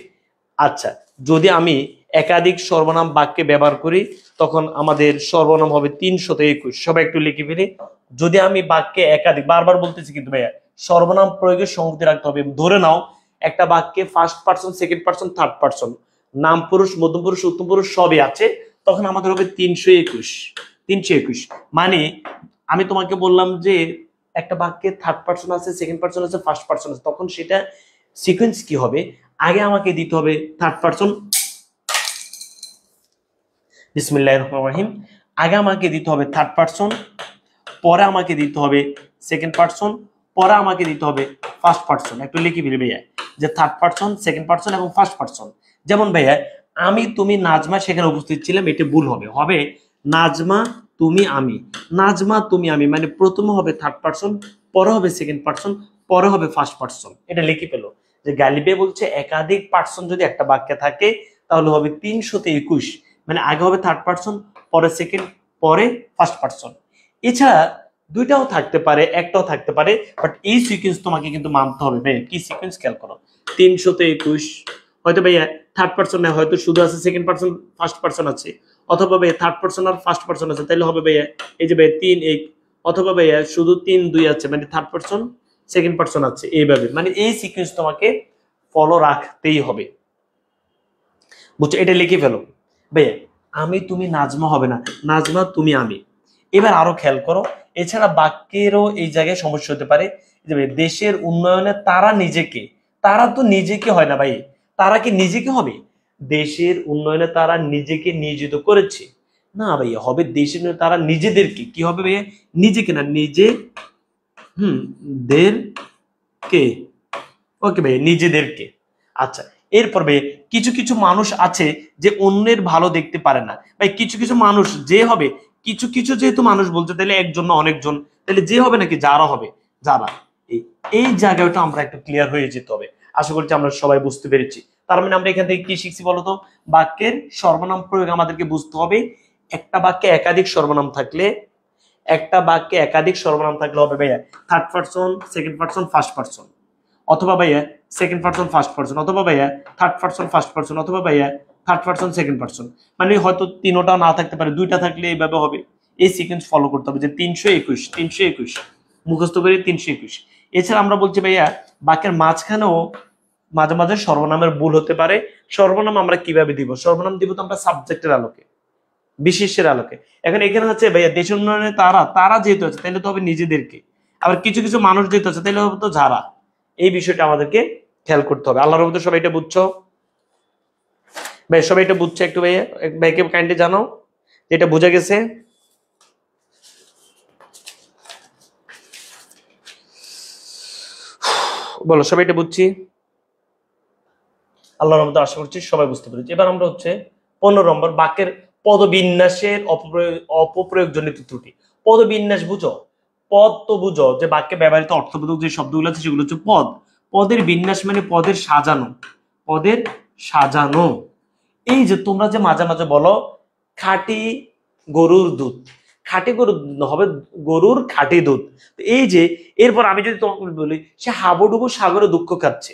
আচ্ছা, যদি আমি একাধিক সর্বনাম বাক্যে ব্যবহার করি তখন আমাদের সর্বনাম হবে 321। সবাই একটু লিখে ফেলি। যদি আমি বাক্যে একাধিক, বারবার বলতেছি কিন্তু ভাইয়া, সর্বনাম প্রয়োগের সংগতি রাখতে হবে। ধরে নাও একটা বাক্যে first person, second person, third person, নাম পুরুষ, মধ্যম পুরুষ, উত্তম পুরুষ সবই আছে, তখন আমাদের হবে 321। 321 মানে আমি তোমাকে বললাম যে একটা বাক্যে থার্ড পারসন আছে, সেকেন্ড পারসন আছে, ফার্স্ট পারসন আছে, তখন সেটা সিকোয়েন্স কি হবে, আগে আমাকে দিতে হবে থার্ড পারসন, বিসমিল্লাহির রহমানির রহিম, আগে আমাকে দিতে হবে থার্ড পারসন, পরে আমাকে দিতে হবে সেকেন্ড পারসন, পরে আমাকে দিতে হবে ফার্স্ট পারসন। একটু লিখে ফেলি ভাইয়া, যে থার্ড পারসন, সেকেন্ড পারসন এবং ফার্স্ট পারসন। যেমন ভাইয়া, আমি, তুমি, নাজমা সেখানে উপস্থিত ছিলাম, এটা ভুল হবে, হবে নাজমা, তুমি, আমি। নাজমা, তুমি, আমি মানে প্রথমে হবে থার্ড পারসন, পরে হবে সেকেন্ড পারসন, পরে হবে ফার্স্ট পারসন। এটা লিখে পেলো যে গালিবে বলছে একাধিক পারসন যদি একটা বাক্যে থাকে তাহলে হবে 321, মানে আগে হবে থার্ড পারসন, পরে সেকেন্ড, পরে ফার্স্ট পারসন। এছাড়া দুইটাও থাকতে পারে, একটাও থাকতে পারে, বাট এই সিকোয়েন্স তোমাকে কিন্তু মানতে হবে। ভাই কি সিকোয়েন্স খেয়াল করো, 321, হয়তো ভাইয়া থার্ড পারসন না, হয়তো শুধু আছে সেকেন্ড পারসন, ফার্স্ট পারসন আছে, অথবা ভাইয়া থার্ড পারসন আর ফার্স্ট পারসন আছে, তাহলে হবে ভাইয়া এই যে ভাইয়া 3-1, অথবা ভাইয়া শুধু 3-2 আছে, মানে থার্ড পারসন, সেকেন্ড পারসন আছে, এইভাবে। মানে এই সিকোয়েন্স তোমাকে ফলো রাখতেই হবে, বুঝছো? এটা লিখে ফেলো ভাইয়া। আমি, তুমি, নাজমা হবে না, নাজমা, তুমি, আমি। এবার আরো খেয়াল করো, এছাড়া বাক্যেরও এই জায়গায় সমস্যা হতে পারে যে দেশের উন্নয়নে তারা নিজেকে, তারা তো নিজেকে হয় না ভাই, তারা কি নিজেকে হবে? দেশের উন্নয়নে তারা নিজেকে নিয়োজিত করেছে, না ভাইয়া, হবে দেশের উন্নয়নে তারা নিজেদেরকে, কি হবে ভাইয়া, নিজেকে না, নিজে, দের কে, ওকে ভাইয়া, নিজেদেরকে। আচ্ছা, এরপর ভাই কিছু কিছু মানুষ আছে যে অন্যের ভালো দেখতে পারে না, ভাই কিছু কিছু মানুষ যে হবে, কিছু কিছু যেহেতু মানুষ বলছে তাহলে একজন না অনেকজন, তাহলে যে হবে নাকি যারা হবে, যারা। এই জায়গাটা আমরা একটু ক্লিয়ার হয়ে যেতে হবে। আশা করছি আমরা সবাই বুঝতে পেরেছি। তার মানে আমরা এখান থেকে কি শিখছি বলতো, বাক্যের সর্বনাম প্রয়োগ আমাদেরকে বুঝতে হবে। একটা বাক্যে একাধিক সর্বনাম থাকলে, একটা বাক্যে একাধিক সর্বনাম থাকলে হবে ভাইয়া third person, second person, first person, অথবা ভাইয়া সেকেন্ড পারসন, ফার্স্ট পারসন, অথবা ভাইয়া থার্ড পারসন, ফার্স্ট পারসন, অথবা ভাইয়া থার্ড পারসন, সেকেন্ড পারসন। মানে হয়তো তিনোটা না থাকতে পারে, দুইটা থাকলে এইভাবে হবে। এই সিকোয়েন্স ফলো করতে হবে যে 321, 321 মুখস্থ করে 321। এছাড়া আমরা বলছি ভাইয়া বাক্যের মাঝখানেও মাঝে মাঝে সর্বনামের ভুল হতে পারে। সর্বনাম আমরা কিভাবে দিব? সর্বনাম দিব তো আমরা সাবজেক্টের আলোকে, বিশেষের আলোকে। এখন এখানে হচ্ছে ভাইয়া দেশের উন্নয়নে তারা, তারা যেহেতু আছে তাহলে তো হবে নিজেদেরকে, আবার কিছু কিছু মানুষ যেহেতু আছে তাহলে হবে তো যারা। এই বিষয়টা আমাদেরকে খেয়াল করতে হবে। আল্লাহর রহমতে সবাই এটা বুঝছো ভাই? সবাই এটা বুঝছো? একটু ভাইয়া ভাইকে কাইন্ডলি জানাও যেটা বোঝা গেছে। বলো সবাই এটা বুঝছি? আল্লাহর রহমতে আশা করছি সবাই বুঝতে পেরেছি। এবার আমরা হচ্ছে 15 নম্বর, বাক্যের পদবিন্যাসের অপপ্রয়োগজনিত ত্রুটি। পদবিন্যাস বুঝো, পদ তো বুঝো যে বাক্যে ব্যবহৃত অর্থবোধক যে শব্দগুলো আছে সেগুলো হচ্ছে পদ। পদের বিন্যাস মানে পদের সাজানো, পদের সাজানো। এই যে তোমরা যে মাঝে মাঝে বলো খাঁটি গরুর দুধ, খাঁটি গরুর হবে গরুর খাঁটি দুধ। এই যে এরপর আমি যদি তোমাকে বলি সে হাবুডুবু সাগরে দুঃখ খাচ্ছে,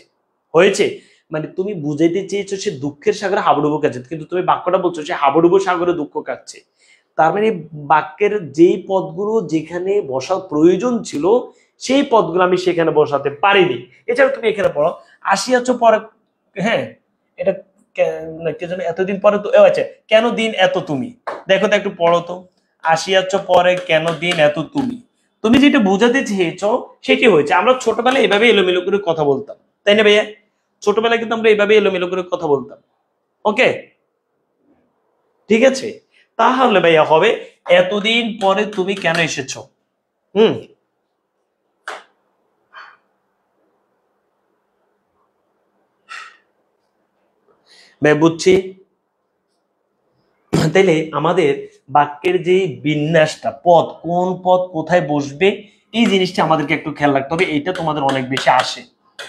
হয়েছে মানে তুমি বুঝাইতে চেয়েছো সে দুঃখের সাগরে হাবুডুবু খাচ্ছে, কিন্তু তুমি বাক্যটা বলছো সে হাবুডুবু সাগরে দুঃখ খাচ্ছে। তার মানে বাক্যের যেই পদগুলো যেখানে বসার প্রয়োজন ছিল সেই পদগুলো আমি সেখানে বসাতে পারিনি। এছাড়া তুমি এখানে পড়ো আসিয়াছ পরে, হ্যাঁ এটা কে যেন এতদিন পরে তো, আচ্ছা কেন দিন এত তুমি, দেখো তো একটু পড়ো তো, আসিয়াছ পরে কেন দিন এত তুমি। তুমি যেটা বোঝাতে চেয়েছো সেটি হয়েছে। আমরা ছোটবেলায় এভাবে এলোমেলো করে কথা বলতাম, তাই না ভাইয়া? ছোটবেলায় কিন্তু আমরা এইভাবে এলোমেলো করে কথা বলতাম। ওকে, ঠিক আছে। তাহলে ভাইয়া হবে এতদিন পরে তুমি কেন এসেছো। ভাই বুঝছি। তাইলে আমাদের বাক্যের যে বিন্যাসটা, পদ কোন পদ কোথায় বসবে এই জিনিসটা আমাদেরকে একটু খেয়াল রাখতে হবে। এইটা তোমাদের অনেক বেশি আসে,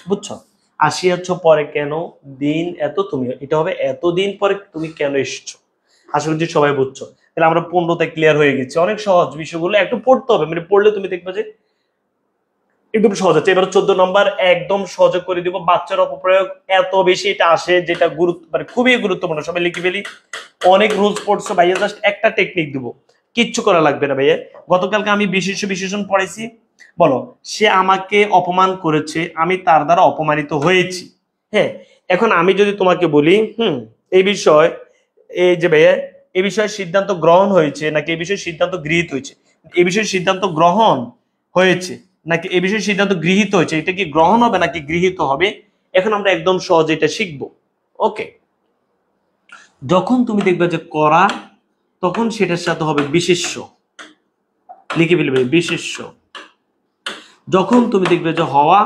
বুঝছো? আসিয়াছ পরে কেন, দিন এত তুমি, এটা হবে এতদিন পরে তুমি কেন এসছো। আশা করছি সবাই বুঝছো। তাহলে আমরা 15তে ক্লিয়ার হয়ে গেছি। অনেক সহজ বিষয়গুলো, একটু পড়তে হবে, মানে পড়লে তুমি দেখবে যে একদম সহজ আছে। এবার 14 নম্বর একদম সহজ করে দিব। বাচ্চার অপপ্রয়োগ এত বেশি এটা আসে, যেটা গুরুত্ব মানে খুবই গুরুত্বপূর্ণ। সবাই লিখে ফেলি। অনেক রুলস পড়ছো ভাইয়া, জাস্ট একটা টেকনিক দিব, কিচ্ছু করা লাগবে না ভাইয়া। গতকালকে আমি বিশেষণ পড়াইছি। বলো, সে আমাকে অপমান করেছে, আমি তার দ্বারা অপমানিত হয়েছি। হ্যাঁ, এখন আমি যদি তোমাকে বলি এই বিষয়, এই যে ভাইয়া, এই বিষয়ে সিদ্ধান্ত গ্রহণ হয়েছে নাকি এই বিষয়ে সিদ্ধান্ত গৃহীত হয়েছে, এই বিষয়ে সিদ্ধান্ত গ্রহণ হয়েছে নাকি এই বিষয়ে সিদ্ধান্ত গৃহীত হয়েছে, এটা কি গ্রহণ হবে নাকি গৃহীত হবে। এখন আমরা একদম সহজ এটা শিখবো। ওকে, যখন তুমি দেখবে যে করা, তখন সেটার সাথে হবে বিশেষ্য, লিখে ফেলবে বিশেষ্য। যখন তুমি দেখবে যে হওয়া,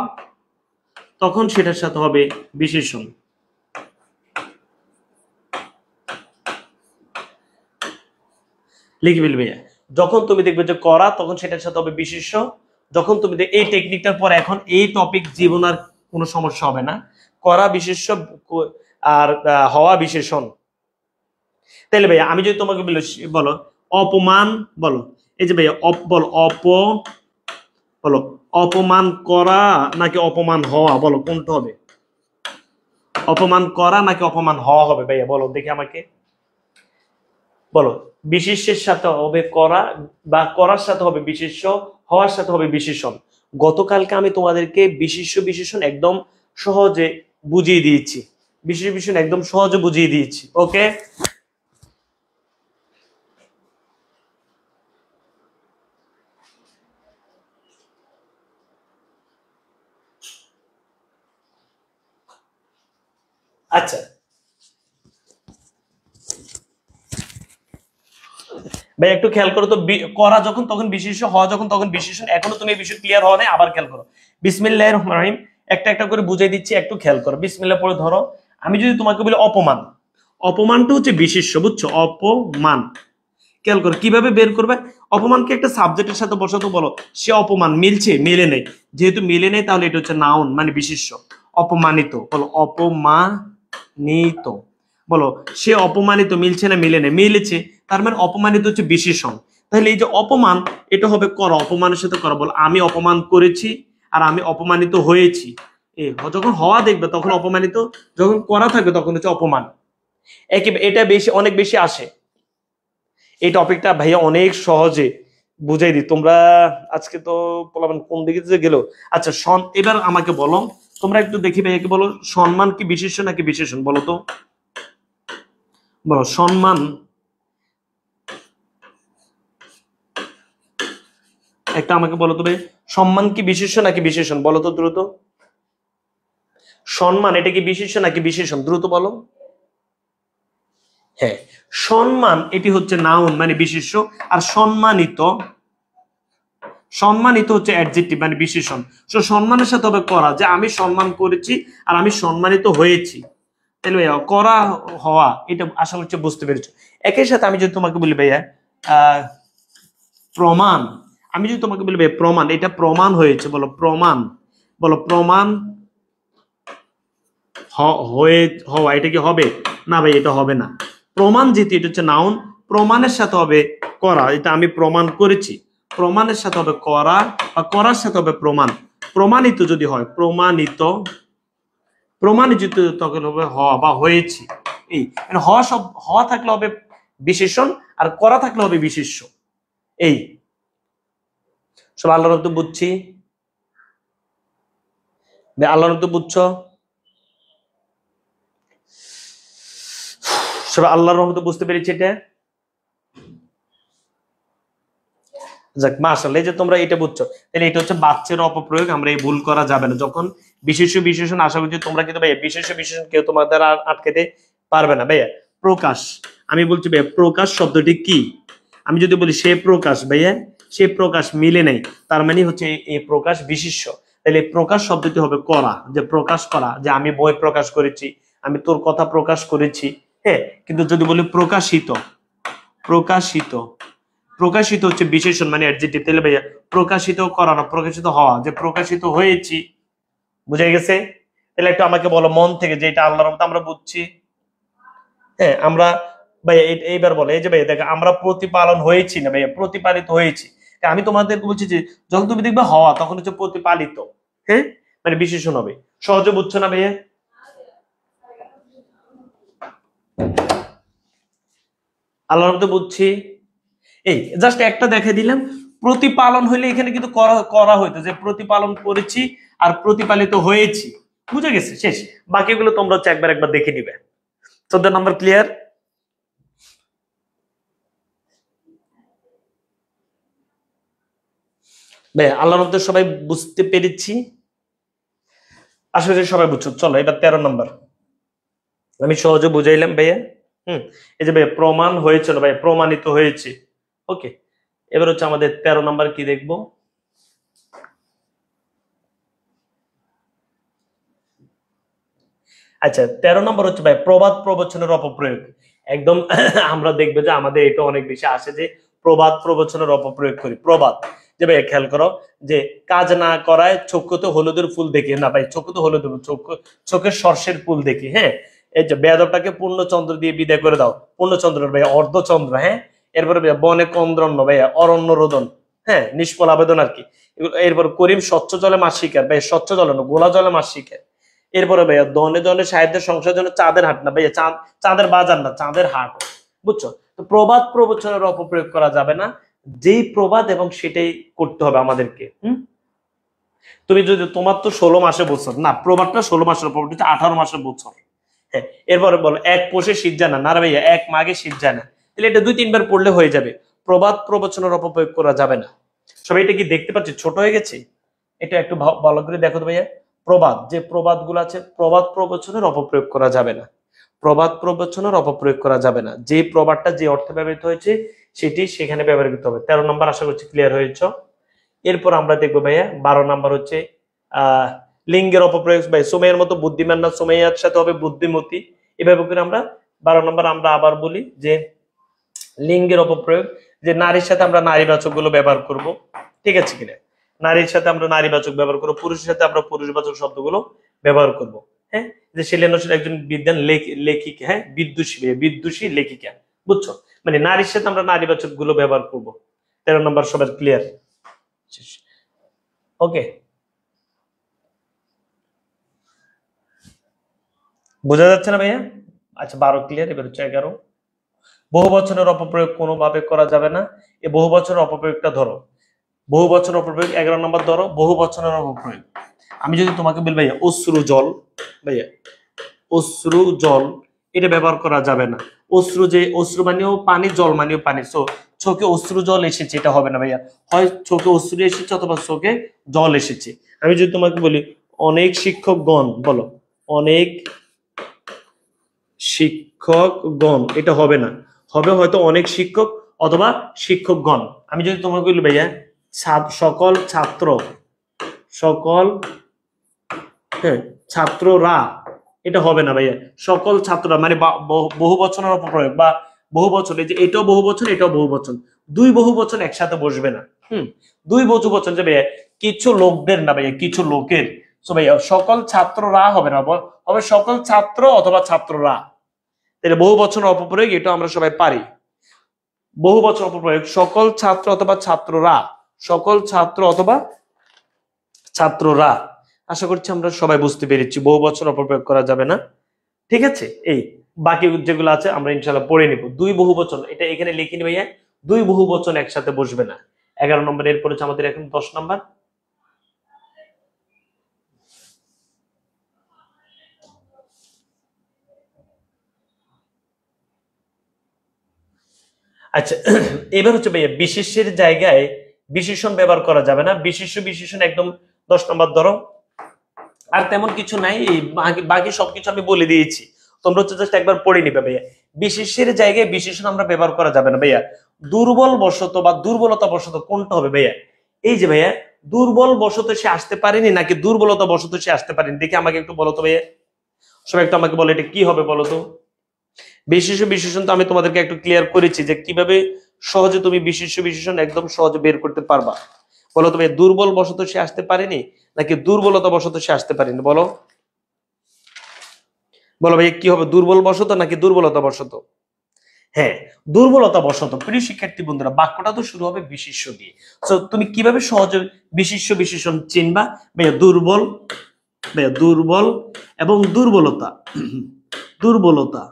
তখন সেটার সাথে হবে বিশেষণ। লিখে ফেলবে। যখন তুমি দেখবে যে করা, তখন সেটার সাথে হবে বিশেষ্য। যখন তুমি এই টেকনিকটার পর এখন এই টপিক জীবন আর কোনো সমস্যা হবে না। করা বিশেষ্য আর হওয়া বিশেষণ। তাহলে ভাইয়া আমি যদি তোমাকে বলো অপমান, বলো এই যে ভাইয়া বলো বলো অপমান করা নাকি অপমান হওয়া, বলো কোনটা হবে? অপমান করা নাকি অপমান হওয়া হবে ভাইয়া, বলো দেখি আমাকে। বলো, বিশেষ্যের সাথে হবে করা, বা করার সাথে হবে বিশেষ্য, হওয়ার সাথে হবে বিশেষণ। গতকালকে আমি তোমাদেরকে বিশেষণ একদম সহজে বুঝিয়ে দিয়েছি, বিশেষণ একদম সহজে বুঝিয়ে দিয়েছি। ওকে, আচ্ছা ভাই একটু খেয়াল করো তো, করা যখন তখন বিশেষ্য, হওয়া যখন তখন বিশেষণ। এখনো তুমি এই বিষয় ক্লিয়ার হওয়া নাই, আবার খেয়াল করো। বিসমিল্লাহির রহমানির রহিম, একটা একটা করে বুঝাই দিচ্ছি, একটু খেয়াল করো। বিসমিল্লাহ পড়ে ধরো। আমি যদি তোমাকে বলি অপমান, অপমানটা হচ্ছে বিশেষ্য, বুঝছো? অপমান, খেয়াল করো কিভাবে বের করবে। অপমানকে একটা সাবজেক্টের সাথে বসাতো, বলো সে অপমান, মিলছে মিলে নেই, যেহেতু মিলে নেই তাহলে এটা হচ্ছে নাউন মানে বিশেষ্য। অপমানিত, বলো অপমানিত, বলো সে অপমানিত, মিলছে না মিলে নেই, মিলেছে, তার মানে অপমানিত হচ্ছে বিশেষণ। তাহলে এই যে অপমান, এটা হবে করা, অপমানের সাথে করা। বলো আমি অপমান করেছি আর আমি অপমানিত হয়েছি। যখন হওয়া দেখবে তখন অপমানিত, যখন করা থাকবে তখন হচ্ছে অপমান। এটা বেশি, অনেক বেশি আসে। এই টপিকটা ভাইয়া অনেক সহজে বুঝাই দিই। তোমরা আজকে তো বলবেন কোন দিকে যে গেল। আচ্ছা এবার আমাকে বলো, তোমরা একটু দেখি ভাইয়াকে বলো, সম্মান কি বিশেষ্য নাকি বিশেষণ, বলো তো। বলো সম্মান, একটা আমাকে বলো তো ভাই, সম্মান কি বিশেষ্য নাকি বিশেষণ, বলো তো দ্রুত। সম্মান এটা কি বিশেষ্য নাকি বিশেষণ, দ্রুত বলো। হ্যাঁ, সম্মান এটি হচ্ছে নাউন মানে বিশেষ্য, আর সম্মানিত, সম্মানিত হচ্ছে অ্যাডজেক্টিভ মানে বিশেষণ। সো সম্মানের সাথে হবে করা, যে আমি সম্মান করেছি আর আমি সম্মানিত হয়েছি। তাহলে ভাইয়া করা হওয়া, এটা আশা করছি বুঝতে পেরেছো। একই সাথে আমি যদি তোমাকে বলি ভাইয়া প্রমাণ, আমি যদি তোমাকে বলি ভাইয়া প্রমাণ, এটা প্রমাণ হয়েছে, বলো প্রমাণ, বলো প্রমাণ হয়ে হওয়া, এটা কি হবে? না ভাই, এটা হবে না। প্রমাণ যেহেতু এটা হচ্ছে নাউন, প্রমাণের সাথে হবে করা, এটা আমি প্রমাণ করেছি, প্রমাণের সাথে হবে করা, বা করার সাথে হবে প্রমাণ। প্রমাণিত যদি হয় প্রমাণিত, প্রমাণিত তখন হবে হওয়া বা হয়েছি। এই মানে হওয়া, সব হওয়া থাকলে হবে বিশেষণ, আর করা থাকলে হবে বিশেষ্য। এই সব আল্লাহর তো বুঝছি, আল্লাহর তো বুঝছো সব, আল্লাহর রহমতে বুঝতে পেরেছি এটা। যাক মাশাআল্লাহ, এই যে তোমরা এটা বুঝছো, তাহলে এটা হচ্ছে বাচ্চার অপপ্রয়োগ, আমরা এই ভুল করা যাবে না। যখন বিশেষণ, আশা করছি তোমরা কিন্তু ভাইয়া বিশেষণ কেউ তোমার দ্বারা আটকাতে পারবে না ভাইয়া। প্রকাশ, আমি বলছি ভাইয়া প্রকাশ শব্দটি কি। আমি যদি বলি সে প্রকাশ, ভাইয়া সে প্রকাশ মিলে নেই, তার মানে হচ্ছে এই প্রকাশ বিশেষ্য। তাহলে প্রকাশ শব্দটি হবে করা, যে প্রকাশ করা, যে আমি বই প্রকাশ করেছি, আমি তোর কথা প্রকাশ করেছি। হ্যাঁ, কিন্তু যদি বলি প্রকাশিত, প্রকাশিত, প্রকাশিত হচ্ছে বিশেষণ মানে অ্যাডজেক্টিভ। তাহলে ভাইয়া প্রকাশিত করা না, প্রকাশিত হওয়া, যে প্রকাশিত হয়েছি। বুঝে গেছে? তাহলে একটু আমাকে বলো মন থেকে যে এটা আল্লাহর রহমত আমরা বুঝছি। হ্যাঁ আমরা ভাই এইবার বলে এই যে ভাই দেখো আমরা প্রতিপালন হয়েছি না ভাইয়া, প্রতিপালিত হয়েছি। আমি তোমাদেরকে বলছি যে যখন তুমি দেখবে হওয়া তখন হচ্ছে প্রতিপালিত। হ্যাঁ মানে বিশেষণ হবে। সহজে বুঝছো না ভাইয়া? আল্লাহর রহমতে বুঝছি। এই জাস্ট একটা দেখে দিলাম, প্রতিপালন হইলে এখানে কিন্তু করা করা হইতো যে প্রতিপালন করেছি আর প্রতিপালিত হয়েছি। বুঝে গেছে, শেষ। বাকিগুলো তোমরা হচ্ছে একবার একবার দেখে নিবে। 14 নম্বর ক্লিয়ার? ভাই আল্লাহর রহমতে সবাই বুঝতে পেরেছি, আশা করি সবাই বুঝছো। চলো এবার 13 নম্বর আমি সহজে বুঝাইলাম ভাইয়া। এই যে ভাইয়া প্রমাণ হয়েছে না ভাইয়া, প্রমাণিত হয়েছে। ওকে, এবার হচ্ছে আমাদের 13 নম্বর কি দেখবো। আচ্ছা 13 নম্বর হচ্ছে ভাই প্রবাদ প্রবচনের অপপ্রয়োগ। একদম আমরা দেখবে যে আমাদের এটা অনেক বেশি আসে যে প্রবাদ প্রবচনের অপপ্রয়োগ করি। প্রবাদ যে ভাই খেয়াল করো যে কাজ না করায় চক্ষুতে হলুদের ফুল দেখি না ভাই, চক্ষুতে হলুদের চোখের সর্ষের ফুল দেখি। হ্যাঁ এই যে বেদটাকে পূর্ণচন্দ্র দিয়ে বিদায় করে দাও, পূর্ণচন্দ্র ভাই অর্ধচন্দ্র। হ্যাঁ এরপরে ভাইয়া বনে কন্দ্রন্ন ভাইয়া অরণ্য রোদন। হ্যাঁ নিষ্ফল আবেদন আর কি। এরপর করিম স্বচ্ছ জলে মাছ শিকার ভাই, স্বচ্ছ জলে না গোলা জলে মাছ শিকার। এরপরে ভাইয়া দনে দনে সাহিত্যের সংসার জন্য চাঁদের হাট না ভাইয়া, চাঁদের বাজার না চাঁদের হাট। বুঝছো? তো প্রবাদ প্রবচনের অপপ্রয়োগ করা যাবে না, যেই প্রবাদ এবং সেটাই করতে হবে আমাদেরকে। তুমি যদি তোমার তো 16 মাসে বছর না, প্রবাদটা 16 মাসের, প্রবাদ হচ্ছে 18 মাসের বছর। হ্যাঁ এরপরে বলো এক পোষে শীত যায় না, না রে ভাইয়া এক মাঘে শীত যায় না। তাহলে এটা 2-3 বার পড়লে হয়ে যাবে। প্রবাদ প্রবচনের অপপ্রয়োগ করা যাবে না। সবাই এটা কি দেখতে পাচ্ছি ছোট হয়ে গেছে? এটা একটু ভালো করে দেখো তো ভাইয়া। প্রবাদ যে প্রবাদ গুলো আছে প্রবাদ প্রবচনের অপপ্রয়োগ করা যাবে না, প্রবাদ প্রবচনের অপপ্রয়োগ করা যাবে না। যে প্রবাদটা যে অর্থে ব্যবহৃত হয়েছে সেটি সেখানে ব্যবহৃত হবে। 13 নম্বর আশা করছি ক্লিয়ার হয়েছ। এরপর আমরা দেখবো ভাইয়া 12 নম্বর হচ্ছে লিঙ্গের অপপ্রয়োগ। ভাই সুমাইয়ের মতো বুদ্ধিমান না, সুমাইয়ার সাথে হবে বুদ্ধিমতী। এভাবে করে আমরা 12 নম্বর আমরা আবার বলি যে লিঙ্গের অপপ্রয়োগ, যে নারীর সাথে আমরা নারীবাচক গুলো ব্যবহার করব। ঠিক আছে কিনা? নারীর সাথে আমরা নারীবাচক ব্যবহার করবো, পুরুষের সাথে আমরা পুরুষবাচক শব্দগুলো ব্যবহার করব। হ্যাঁ যে শিলেনসের একজন বিদ্যান লেখিকা, হ্যাঁ বিদ্যুষী বিদ্যুষী লেখিকা। বুঝছো? মানে নারীর সাথে আমরা নারীবাচক গুলো ব্যবহার করব। 13 নম্বর সবার ক্লিয়ার? ওকে বোঝা যাচ্ছে না ভাইয়া? আচ্ছা 12 ক্লিয়ার। এবার হচ্ছে 11। বহু বচনের অপপ্রয়োগ কোনোভাবে করা যাবে না। এই বহু বচনের অপপ্রয়োগটা ধরো, বহু বচনের অপপ্রয়োগ 11 নম্বর ধরো। বহু বচনের অপপ্রয়োগ আমি যদি তোমাকে বলি ভাইয়া অশ্রু জল, ভাইয়া অশ্রু জল এটা ব্যবহার করা যাবে না। অশ্রু যে অশ্রু মানেও পানি, জল মানেও পানি। সো চোখে অশ্রু জল এসেছে এটা হবে না ভাইয়া, হয় চোখে অশ্রু এসেছে অথবা চোখে জল এসেছে। আমি যদি তোমাকে বলি অনেক শিক্ষকগণ, বলো অনেক শিক্ষকগণ, এটা হবে না, হবে হয়তো অনেক শিক্ষক অথবা শিক্ষকগণ। আমি যদি তোমাকে বলি ভাইয়া সকল ছাত্র, সকল হ্যাঁ ছাত্ররা, এটা হবে না ভাইয়া। সকল ছাত্ররা মানে বহু বচনের অপপ্রয়োগ বা বহু বচন, এই যে এটাও বহু বচন এটাও বহু বচন, দুই বহু বচন একসাথে বসবে না। দুই বহু বচন যে ভাইয়া কিছু লোকদের না ভাইয়া, কিছু লোকের। সো ভাইয়া সকল ছাত্ররা হবে না, হবে সকল ছাত্র অথবা ছাত্ররা। তাহলে বহু বচনের অপপ্রয়োগ এটা আমরা সবাই পারি। বহু বচন অপপ্রয়োগ সকল ছাত্র অথবা ছাত্ররা, সকল ছাত্র অথবা ছাত্ররা। আশা করছি আমরা সবাই বুঝতে পেরেছি বহু বচন অপপ্রয়োগ করা যাবে না। ঠিক আছে? এই বাকি যেগুলো আছে আমরা ইনশাআল্লাহ পড়ে নিব। দুই বহু বচন এটা এখানে লিখে নিব ভাইয়া, দুই বহু বচন একসাথে বসবে না। 11 নম্বর। এরপর হচ্ছে আমাদের এখন 10 নম্বর। আচ্ছা এবার হচ্ছে ভাইয়া বিশেষের জায়গায় বিশেষণ ব্যবহার করা যাবে না। বিশেষণ একদম 10 নম্বর ধরো। আর তেমন কিছু নাই, এই বাকি সবকিছু আমি বলে দিয়েছি, তোমরা হচ্ছে জাস্ট একবার পড়ে নিবে ভাইয়া। বিশেষের জায়গায় বিশেষণ আমরা ব্যবহার করা যাবে না ভাইয়া। দুর্বল বশত বা দুর্বলতা বশত কোনটা হবে ভাইয়া? এই যে ভাইয়া দুর্বল বশত সে আসতে পারেনি নাকি দুর্বলতা বশত সে আসতে পারেনি, দেখি আমাকে একটু বলো তো ভাইয়া। সবাই একটু আমাকে বলো এটা কি হবে বলো তো। বিশেষণ তো আমি তোমাদেরকে একটু ক্লিয়ার করেছি যে কিভাবে সহজে তুমি বিশেষণ একদম সহজে বের করতে পারবা। বলো তো ভাই, দুর্বল বশত সে আসতে পারেনি নাকি দুর্বলতা বশত সে আসতে পারেনি? বলো বলো ভাই, কি হবে, দুর্বল বশত নাকি দুর্বলতা বশত? হ্যাঁ, দুর্বলতা বশত। প্রিয় শিক্ষার্থী বন্ধুরা, বাক্যটা তো শুরু হবে বিশেষ্য দিয়ে। তো তুমি কিভাবে সহজে বিশেষ্য বিশেষণ চিনবা? ভাইয়া দুর্বল, ভাইয়া দুর্বল এবং দুর্বলতা, দুর্বলতা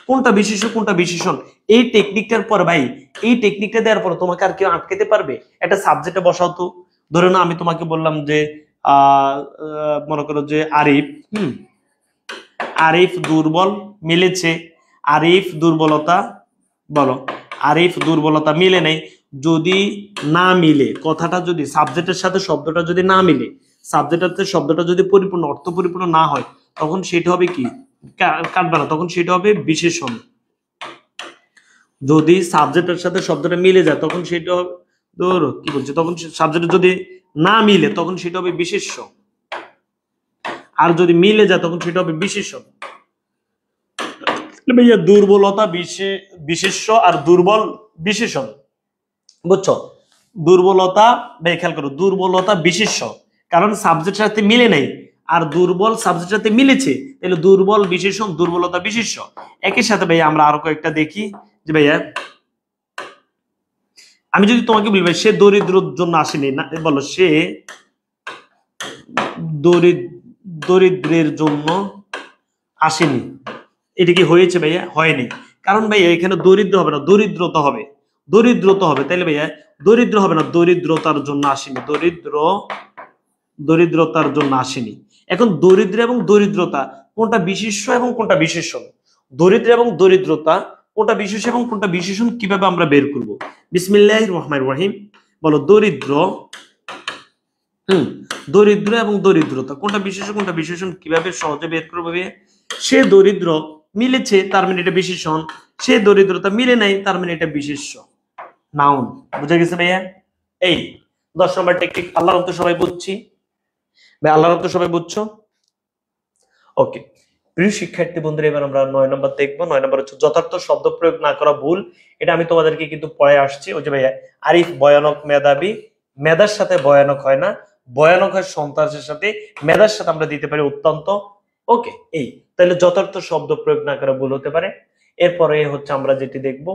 কোনটা বিশেষ্য কোনটা বিশেষণ, এই টেকনিকটার পর ভাই, এই টেকনিকটা দেওয়ার পর তোমাকে আর কেউ আটকাতে পারবে? একটা সাবজেক্টে বসাও তো। ধরে না আমি তোমাকে বললাম যে মনে করো যে আরিফ, আরিফ দুর্বল, মিলেছে। আরিফ দুর্বলতা, বলো আরিফ দুর্বলতা মিলে নেই। যদি না মিলে, কথাটা যদি সাবজেক্টের সাথে শব্দটা যদি না মিলে, সাবজেক্টের শব্দটা যদি পরিপূর্ণ অর্থ পরিপূর্ণ না হয়, তখন সেটা হবে কি, কাটবে না, তখন সেটা হবে বিশেষণ। যদি সাবজেক্টের সাথে শব্দটা মিলে যায় তখন সেটা হবে, ধরো কি বলছে, তখন সাবজেক্ট যদি না মিলে তখন সেটা হবে বিশেষ্য, আর যদি মিলে যায় তখন সেটা হবে বিশেষণ। ভাইয়া দুর্বলতা বিশেষ্য আর দুর্বল বিশেষণ, বুঝছো? দুর্বলতা, ভাই খেয়াল করো, দুর্বলতা বিশেষ্য, কারণ সাবজেক্টের সাথে মিলে নাই, আর দুর্বল সাবজেক্টের সাথে মিলেছে, তাহলে দুর্বল বিশেষণ দুর্বলতা বিশেষ্য। একই সাথে ভাইয়া আমরা আরো কয়েকটা দেখি, যে ভাইয়া আমি যদি তোমাকে বলি ভাই, সে দরিদ্রর জন্য আসেনি না, বলো সে দরিদ্রের জন্য আসেনি, এটা কি হয়েছে ভাইয়া? হয়নি। কারণ ভাইয়া এখানে দরিদ্র হবে না, দরিদ্রতা হবে, দরিদ্রতা হবে। তাইলে ভাইয়া দরিদ্র হবে না, দরিদ্রতার জন্য আসেনি, দরিদ্রতার জন্য আসেনি। এখন দরিদ্র এবং দরিদ্রতা কোনটা বিশেষ্য এবং কোনটা বিশেষণ? দরিদ্র এবং দরিদ্রতা কোনটা বিশেষ এবং কোনটা বিশেষণ, কিভাবে আমরা বের করব? বিসমিল্লাহির রহমানির রহিম। বলো দরিদ্র, দরিদ্র এবং দরিদ্রতা কোনটা বিশেষ কোনটা বিশেষণ, কিভাবে সহজে বের করবো? সে দরিদ্র মিলেছে, তার মানে এটা বিশেষণ। সে দরিদ্রতা মিলে নাই, তার মানে এটা বিশেষ্য, নাউন। বুঝা গেছে ভাইয়া? এই 10 নম্বর টেকনিক আল্লাহর রহমতে সবাই বুঝছি ভাই, আল্লাহর রহমতে সবাই বুঝছো? ওকে প্রিয় শিক্ষার্থী বন্ধুরা, এবার আমরা 9 নম্বর দেখবো। 9 নম্বর হচ্ছে যথার্থ শব্দ প্রয়োগ না করা ভুল। এটা আমি তোমাদেরকে কিন্তু পড়ে আসছি। ওই যে ভাইয়া, আরিফ ভয়ানক মেধাবী, মেধার সাথে ভয়ানক হয় না, ভয়ানক হয় সন্ত্রাসের সাথে, মেধার সাথে আমরা দিতে পারি অত্যন্ত। ওকে, এই তাহলে যথার্থ শব্দ প্রয়োগ না করা ভুল হতে পারে। এরপরে হচ্ছে আমরা যেটি দেখবো,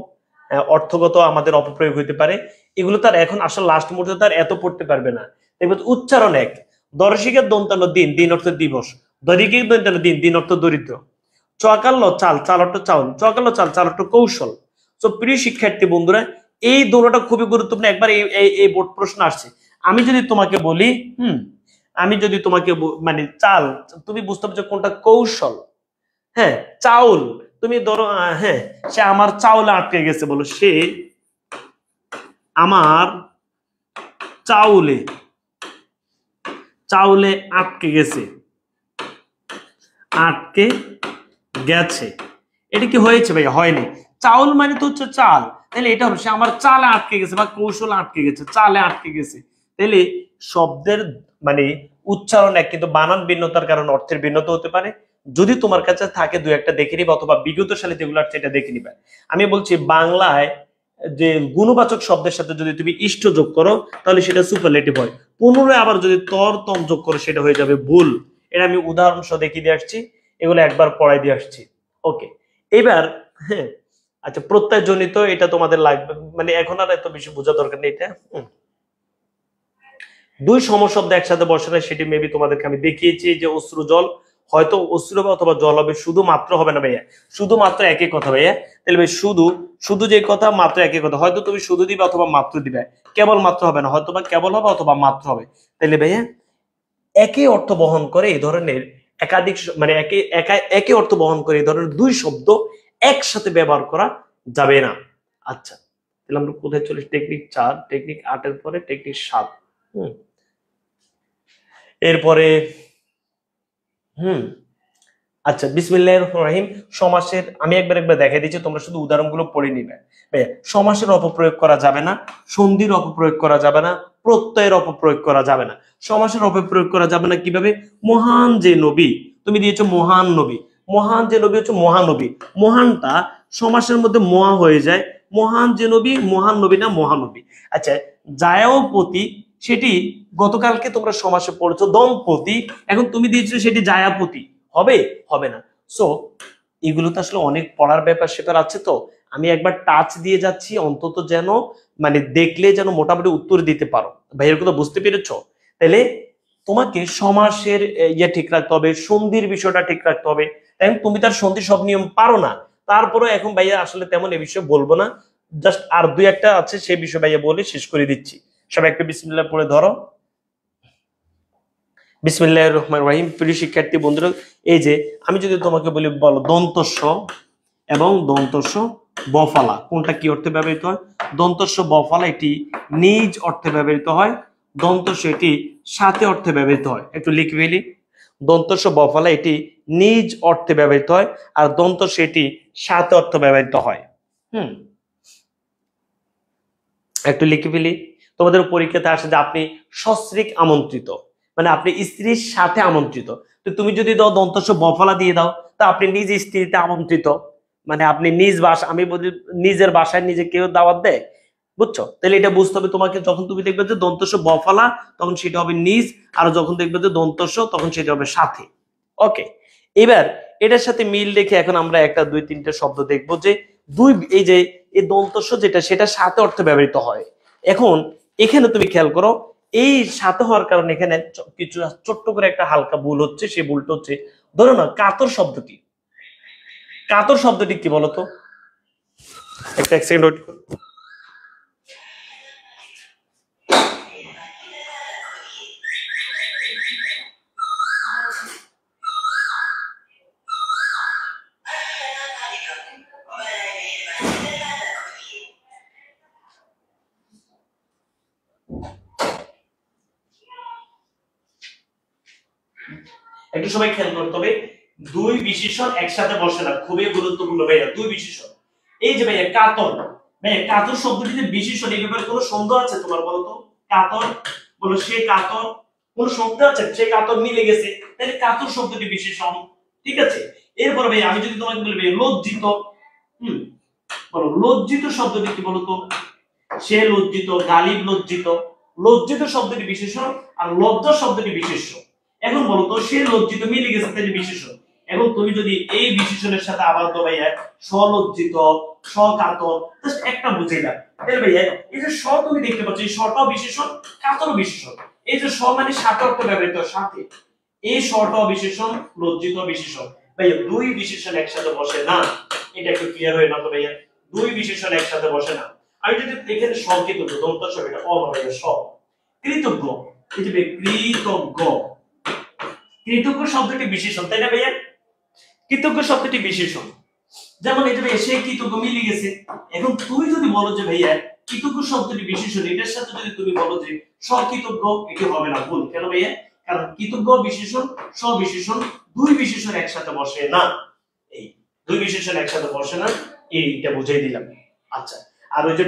অর্থগত আমাদের অপপ্রয়োগ হইতে পারে। এগুলো তার এখন আসলে লাস্ট মুহূর্তে তার এত পড়তে পারবে না। দেখবো উচ্চারণ এক, দর্শিকের দন্তান্ন দিন, দিন অর্থ দিবস, দরিকের দন্তান্ন দিন, দিন অর্থ দরিদ্র, চকাল্য চাল, চাল অর্থ চাউল, চকাল্য চাল, চাল অর্থ কৌশল। তো প্রিয় শিক্ষার্থী বন্ধুরা, এই দোনোটা খুবই গুরুত্বপূর্ণ। একবার এই বোর্ড প্রশ্ন আসছে। আমি যদি তোমাকে বলি, আমি যদি তোমাকে মানে চাল, তুমি বুঝতে পারছো কোনটা কৌশল? হ্যাঁ, চাউল, তুমি ধরো হ্যাঁ, সে আমার চাউলে আটকে গেছে, বলো সে আমার চাউলে, চাউলে আটকে গেছে, আটকে গেছে। এটা কি হয়েছে ভাই? হয়নি। চাউল মানে তো হচ্ছে চাল, তাহলে এটা হবে সে আমার চালে আটকে গেছে, বা কৌশলে আটকে গেছে, চালে আটকে গেছে। তাহলে শব্দের মানে উচ্চারণ এক, কিন্তু বানান ভিন্নতার কারণে অর্থের ভিন্নতা হতে পারে। যদি তোমার কাছে থাকে দু একটা দেখে নিবা, অথবা বিগত সালে যেগুলো আছে এটা দেখে নিবা। আমি বলছি বাংলায় যে গুণবাচক শব্দের সাথে যদি তুমি ইষ্ট যোগ করো তাহলে সেটা সুপারলেটিভ হয়। পুনরায় আবার যদি তর তম যোগ করো সেটা হয়ে যাবে ভুল। এটা আমি উদাহরণ সহ দেখিয়ে দিয়ে আসছি, এগুলো একবার পড়াই দিয়ে আসছি। ওকে, এবার হ্যাঁ, আচ্ছা প্রত্যয় জনিত এটা তোমাদের লাগবে, মানে এখন আর এত বেশি বোঝা দরকার নেই। এটা দুই সমশব্দ একসাথে বসালে সেটি মেবি তোমাদেরকে আমি দেখিয়েছি, যে অশ্রু জল, হয়তো অশ্রু অথবা জল হবে, শুধুমাত্র হবে না ভাইয়া, শুধুমাত্র একই কথা ভাইয়া। তাহলে ভাই শুধু, শুধু যে কথা মাত্র একই কথা, হয়তো তুমি শুধু দিবে অথবা মাত্র দিবে, কেবল মাত্র হবে না, হয়তো বা কেবল হবে অথবা মাত্র হবে। তাহলে ভাইয়া একই অর্থ বহন করে এই ধরনের একাধিক, মানে একই অর্থ বহন করে এই ধরনের দুই শব্দ একসাথে ব্যবহার করা যাবে না। আচ্ছা, তাহলে আমরা কোথায় চলে? টেকনিক 4, টেকনিক 8 এর পরে টেকনিক 7। এরপরে আচ্ছা, বিসমিল্লাহির রহমানির রহিম। সমাসের আমি একবার দেখাই দিচ্ছি, তোমরা শুধু উদাহরণগুলো পড়ে নিবে। সমাসের অপপ্রয়োগ করা যাবে না, সন্ধির অপপ্রয়োগ করা যাবে না, প্রত্যয়ের অপপ্রয়োগ করা যাবে না। সমাসের অপপ্রয়োগ করা যাবে না কিভাবে? মহান যে নবী, তুমি দিয়েছো মহান নবী, মহান যে নবী হচ্ছে মহানবী, মহানটা সমাসের মধ্যে মহা হয়ে যায়। মহান যে নবী, মহান নবী না মহানবী। আচ্ছা, জায়াপতি সেটি গতকালকে তোমরা সমাসে পড়েছো দম্পতি, এখন তুমি দিয়েছো সেটি জায়াপতি, হবে? হবে না। সো এগুলো তো আসলে অনেক পড়ার ব্যাপার সেপার আছে, তো আমি একবার টাচ দিয়ে যাচ্ছি, অন্তত যেন মানে দেখলে যেন মোটামুটি উত্তর দিতে পারো। ভাইয়ের কথা বুঝতে পেরেছো? তাহলে তোমাকে সমাসের ইয়ে ঠিক রাখতে হবে, সন্ধির বিষয়টা ঠিক রাখতে হবে। তাই তুমি তার সন্ধি সব নিয়ম পারো না, তারপরে এখন ভাইয়া আসলে তেমন এ বিষয়ে বলবো না, জাস্ট আর দুই একটা আছে সে বিষয়ে ভাইয়া বলে শেষ করে দিচ্ছি। সবাই একটু বিসমিল্লাহ পড়ে ধরো। বিসমিল্লাহির রহমানির রহিম। প্রিয় শিক্ষার্থী বন্ধুরা, এই যে আমি যদি তোমাকে বলি বলো দন্তস্ব এবং দন্তস্ব বফালা কোনটা কি অর্থে ব্যবহৃত হয়? দন্তস্ব বফালা এটি নিজ অর্থে ব্যবহৃত হয়, দন্তস্ব এটি সাথে অর্থে ব্যবহৃত হয়। একটু লিখে ফেলি, দন্তস্ব বফালা এটি নিজ অর্থে ব্যবহৃত হয়, আর দন্তস্ব এটি সাথে অর্থে ব্যবহৃত হয়। হুম, একটু লিখে ফেলি। তোমাদের পরীক্ষাতে আসে যে আপনি সস্ত্রীক আমন্ত্রিত, মানে আপনি স্ত্রীর সাথে আমন্ত্রিত। তো তুমি যদি দাও দন্তস্ব বফলা দিয়ে দাও, তা আপনি নিজ স্ত্রীতে আমন্ত্রিত, মানে আপনি নিজ বাসা, আমি বলি নিজের বাসায় নিজে কেউ দাওয়াত দেয়, বুঝছো? তাহলে এটা বুঝতে হবে তোমাকে, যখন তুমি দেখবে যে দন্তস্ব বফলা তখন সেটা হবে নিজ, আর যখন দেখবে যে দন্তস্ব তখন সেটা হবে সাথে। ওকে, এবার এটার সাথে মিল রেখে এখন আমরা একটা দুই তিনটা শব্দ দেখবো যে দুই, এই যে এই দন্তস্ব যেটা সেটা সাথে অর্থে ব্যবহৃত হয়। এখন এখানে তুমি খেয়াল করো, এই সাথে হওয়ার কারণে এখানে কিছু ছোট্ট করে একটা হালকা ভুল হচ্ছে। সেই ভুলটা হচ্ছে, ধরো না কাতর শব্দটি, কাতর শব্দটি কি বলতো? একটা এক সেকেন্ড ওয়েট করো। একটু সবাই খেয়াল করতে হবে, দুই বিশেষণ একসাথে বসে না, খুবই গুরুত্বপূর্ণ ভাইয়া। দুই বিশেষণ, এই যে ভাইয়া কাতর, ভাইয়া কাতর শব্দটিতে বিশেষণ, এই ব্যাপারে কোনো সন্দেহ আছে তোমার বলো তো? কাতর, বলো সে কাতর, কোন সন্দেহ আছে? সে কাতর মিলে গেছে, তাহলে কাতর শব্দটি বিশেষণ, ঠিক আছে? এরপর ভাই আমি যদি তোমাকে বলি ভাই লজ্জিত, হুম, বলো লজ্জিত শব্দটি কি বলতো? সে লজ্জিত, গালিব লজ্জিত। লজ্জিত শব্দটি বিশেষণ আর লজ্জা শব্দটি বিশেষ্য। এখন বলো তো সে লজ্জিত মিলে গেছে, তাহলে বিশেষণ। এখন তুমি যদি এই বিশেষণের সাথে আবার তো ভাইয়া সলজ্জিত, সকাতর, জাস্ট একটা বুঝাইলা, তাহলে ভাইয়া এই যে স তুমি দেখতে পাচ্ছ, এই সটাও বিশেষণ, কাতরও বিশেষণ। এই যে স মানে সাথে অর্থ ব্যবহৃত, সাথে, এই সটাও বিশেষণ, লজ্জিত বিশেষণ। ভাইয়া দুই বিশেষণ একসাথে বসে না, এটা একটু ক্লিয়ার হয়ে না তো ভাইয়া? দুই বিশেষণ একসাথে বসে না। আমি যদি এখানে সংকৃত দন্ত সব এটা অনবয় সব কৃতজ্ঞ, এই যে কৃতজ্ঞ, কৃতজ্ঞ শব্দটি বিশেষণ, তাই না ভাইয়া? কৃতজ্ঞ শব্দটি বিশেষণ, যেমন এই যে ভাইয়া সে কৃতজ্ঞ মিলে গেছে। এখন তুমি যদি বলো যে ভাইয়া কৃতজ্ঞ শব্দটি বিশেষণ, এটার সাথে যদি তুমি বলো যে সকৃতজ্ঞ, এটি হবে না, ভুল। কেন ভাইয়া? কারণ কৃতজ্ঞ বিশেষণ, সবিশেষণ, দুই বিশেষণ একসাথে বসে না, এই দুই বিশেষণ একসাথে বসে না, এইটা বুঝাই দিলাম। আচ্ছা, আর ওই যে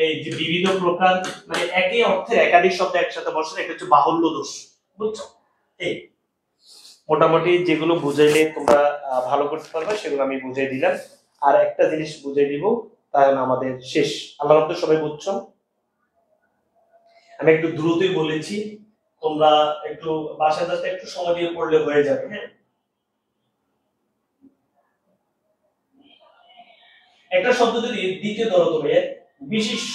এই যে বিভিন্ন প্রকার, মানে একই অর্থের একাধিক শব্দ একসাথে বসে, এটা হচ্ছে বাহুল্য দোষ, বুঝছো? এই মোটামুটি যেগুলো বুঝাইলে তোমরা ভালো করতে পারবে সেগুলো আমি বুঝাই দিলাম। আর একটা জিনিস বুঝাই দিব, তাহলে আমাদের শেষ। আল্লাহর রহমতে সবাই বুঝছো? আমি একটু দ্রুতই বলেছি, তোমরা একটু বাসায় যাতে একটু সময় দিয়ে পড়লে হয়ে যাবে। হ্যাঁ, একটা শব্দ যদি দ্বিতীয় ধরো তুমি বিশিষ্য,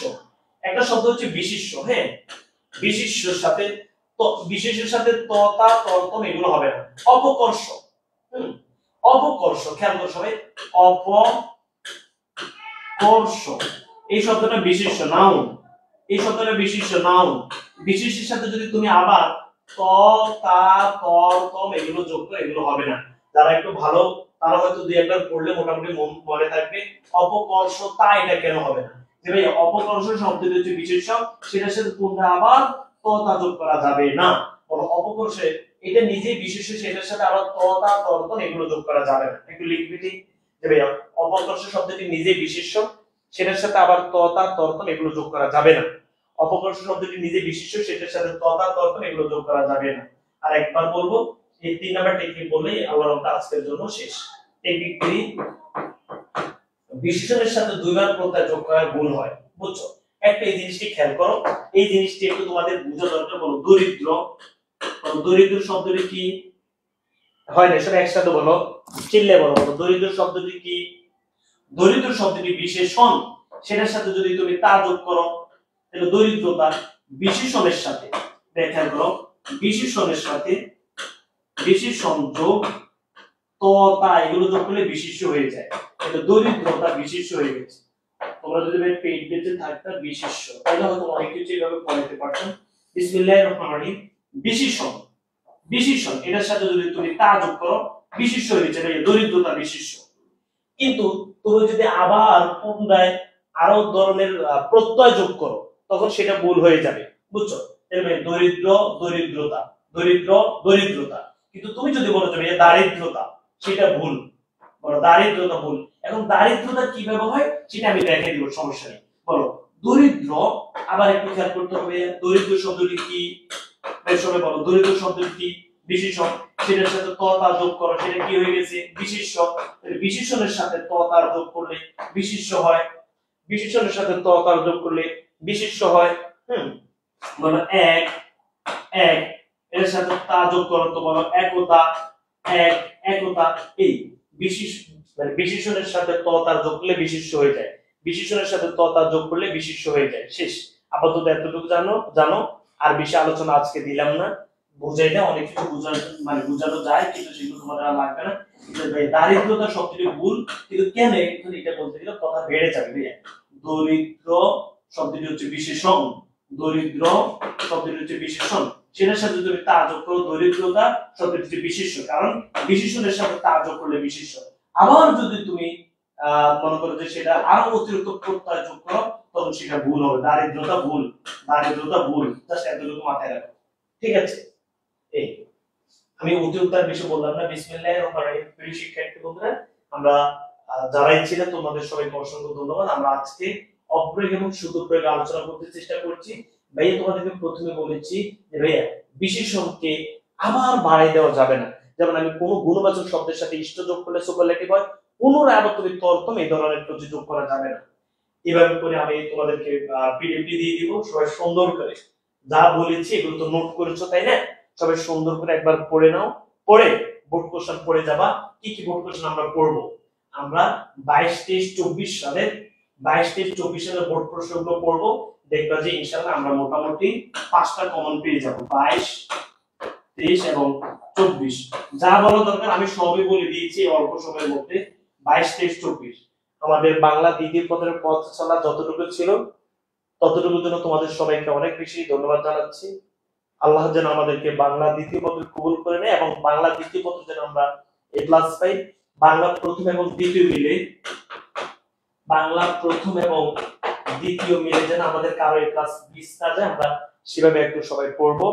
একটা শব্দ হচ্ছে বিশিষ্য, হ্যাঁ, বিশিষ্যের সাথে বিশেষের সাথে ততা তর্তন এগুলো হবে না। অপকর্ষ, অপকর্ষ, খেয়াল করো সবাই, অপকর্ষ, এই শব্দটা বিশেষ্য, নাউন, এই শব্দটা বিশেষ্য, নাউন। বিশেষের সাথে যদি তুমি আবার ত তা তর্তম এগুলো যোগ করো, এগুলো হবে না। যারা একটু ভালো তারা হয়তো দুই একবার পড়লে মোটামুটি মনে থাকবে। অপকর্ষতা, এটা কেন হবে না? যে ভাই অপকর্ষ শব্দটি হচ্ছে বিশেষ্য, সেটার সাথে তোমরা আবার ততা যোগ করা যাবে না। অপকর্ষে এটা নিজেই বিশেষ্য, সেটার সাথে আবার ততা তর্তন এগুলো যোগ করা যাবে না। একটু লিখবি ঠিক যে ভাই অপকর্ষ শব্দটি নিজেই বিশেষ্য, সেটার সাথে আবার ততা তর্তন এগুলো যোগ করা যাবে না। অপকর্ষ শব্দটি নিজে বিশেষ্য, সেটার সাথে ততা তর্তন এগুলো যোগ করা যাবে না। আর একবার বলবো, এই 3 নাম্বার টেকনিক বললেই আল্লাহর রহমতে আজকের জন্য শেষ। টেকনিক 3, বিশেষণের সাথে দুইবার প্রত্যয় যোগ করার গুণ হয়, বুঝছো? একটা এই জিনিসটি খেয়াল করো, এই জিনিসটি একটু তোমাদের বোঝা দরকার। বলো দরিদ্র, দরিদ্র শব্দটি কি হয় না, সবাই একসাথে বলো, চিল্লে বলো, বলো দরিদ্র শব্দটি কি? দরিদ্র শব্দটি বিশেষণ, সেটার সাথে যদি তুমি তা যোগ করো তাহলে দরিদ্রতা বিশেষণের সাথে, খেয়াল করো, বিশেষণের সাথে বিশেষণ যোগ ততা এগুলো যোগ করলে বিশেষ্য হয়ে যায়। এটা দরিদ্রতা বিশেষ্য হয়ে গেছে। তোমরা যদি পেইড বেঁচে থাকতা বিশেষ্য, তাহলে হয়তো অনেক কিছু এইভাবে পড়াতে পারতাম। বিসমিল্লাহির রহমানির রহিম, বিশেষণ, বিশেষণ এটার সাথে যদি তুমি তা যোগ করো বিশেষ্য হয়ে যাবে, দরিদ্রতা বিশেষ্য। কিন্তু তুমি যদি আবার পুনরায় আরো ধরনের প্রত্যয় যোগ করো তখন সেটা ভুল হয়ে যাবে, বুঝছো? দরিদ্র দরিদ্রতা, দরিদ্র দরিদ্রতা। কিন্তু তুমি যদি বলো যে দারিদ্রতা, সেটা ভুল, বলো দারিদ্রতা ভুল। এখন দারিদ্রতা কিভাবে হয় সেটা আমি দেখাই দিব, সমস্যা নেই। বলো দরিদ্র, আবার একটু খেয়াল করতে হবে দরিদ্র শব্দটি কি, সবাই বলো দরিদ্র শব্দটি কি? বিশেষণ, সেটার সাথে ত তা যোগ করো, সেটা কি হয়ে গেছে? বিশেষ্য। বিশেষণের সাথে ত তা যোগ করলে বিশেষ্য হয়, বিশেষণের সাথে ত তা যোগ করলে বিশেষ্য হয়। বলো এক, এক এর সাথে তা যোগ করো তো বলো একতা, এক একতা। এই বিশেষ মানে বিশেষণের সাথে ত তা যোগ করলে বিশেষ্য হয়ে যায়, বিশেষণের সাথে ত তা যোগ করলে বিশেষ্য হয়ে যায়। শেষ। আপাতত এতটুকু জানো, আর বেশি আলোচনা আজকে দিলাম না, বুঝাইলে অনেক কিছু বোঝানো যায় কিন্তু সেগুলো তোমাদের আর লাগবে না। দারিদ্রতা শব্দটি ভুল, কিন্তু কেন এটা বলতে গেলে কথা বেড়ে যাবে। দরিদ্র শব্দটি হচ্ছে বিশেষণ, দরিদ্র শব্দটি হচ্ছে বিশেষণ, সেটার সাথে যদি তা যোগ করো দরিদ্রতা শব্দটি হচ্ছে বিশেষ্য, কারণ বিশেষণের সাথে তা যোগ করলে বিশেষ্য। আবার যদি তুমি মনে করো যে সেটা আরো অতিরিক্ত প্রত্যয় যোগ করো তখন সেটা ভুল হবে, দারিদ্রতা ভুল, দারিদ্রতা ভুল। জাস্ট এতটুকু মাথায় রাখো, ঠিক আছে? এই আমি অতিরিক্ত আর বেশি বললাম না। বিসমিল্লাহির রহমানির রহিম। প্রিয় শিক্ষার্থী বন্ধুরা, আমরা যারাই ছিলেন তোমাদের সবাইকে অসংখ্য ধন্যবাদ। আমরা আজকে অপ্রয়োগ এবং সুদূর প্রয়োগ আলোচনা করতে চেষ্টা করছি। ভাইয়া তোমাদেরকে প্রথমে বলেছি যে ভাইয়া বিশেষণকে আবার বাড়াই দেওয়া যাবে না। যেমন আমি কোন গুণবাচক শব্দের সাথে ইষ্ট যোগ করলে সুপারলেটিভ হয়, পুনরায় আবার তুমি তরতম এই ধরনের কিছু যোগ করা যাবে না। এভাবে করে আমি তোমাদেরকে পিডিএফ দিয়ে দিব, সবাই সুন্দর করে যা বলেছি এগুলো তো নোট করেছো তাই না? সবাই সুন্দর করে একবার পড়ে নাও, পড়ে বোর্ড কোশ্চেন পড়ে যাবা। কি কি বোর্ড কোশ্চেন আমরা পড়বো? আমরা 22, 23, 24 সালের 22, 23, 24 সালের বোর্ড প্রশ্নগুলো পড়বো। দেখবা যে ইনশাআল্লাহ আমরা মোটামুটি 5টা কমন পেয়ে যাব। 22, 23 এবং 24 যা বলা দরকার আমি সবই বলে দিয়েছি অল্প সময়ের মধ্যে। 22, 23, 24 আমাদের বাংলা দ্বিতীয় পত্রের পথ চলা যতটুকু ছিল ততটুকুর জন্য তোমাদের সবাইকে অনেক বেশি ধন্যবাদ জানাচ্ছি। আল্লাহ যেন আমাদেরকে বাংলা দ্বিতীয় পত্র কবুল করে নেয় এবং বাংলা দ্বিতীয় পত্র যেন আমরা এ প্লাস পাই। বাংলা প্রথম এবং দ্বিতীয় মিলে, বাংলা প্রথম এবং দ্বিতীয় মিলে যেন আমাদের কারো এ প্লাস 20 না যায়, আমরা সেভাবে একটু সবাই পড়বো।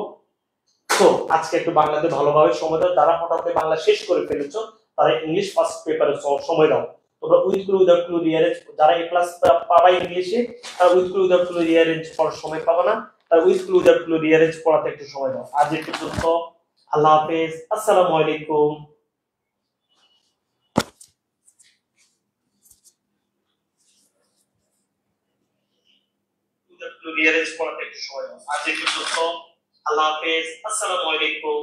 তো আজকে একটু বাংলাতে ভালোভাবে সময় দাও। যারা মোটামুটি বাংলা শেষ করে ফেলেছো তারা ইংলিশ ফার্স্ট পেপারে সময় দাও। তোমরা with clue without clue rearrange, যারা এ প্লাস পাবা ইংলিশে তারা with clue without clue rearrange পড়ার সময় পাবা না, তারা with clue without clue rearrange পড়াতে একটু সময় দাও। আজ এই পর্যন্ত, আল্লাহ হাফেজ, আসসালামু আলাইকুম। রিঅ্যারেঞ্জ পড়াতে একটু সময় দাও। আজ এই পর্যন্ত, আল্লাহ হাফেজ, আসসালামু আলাইকুম।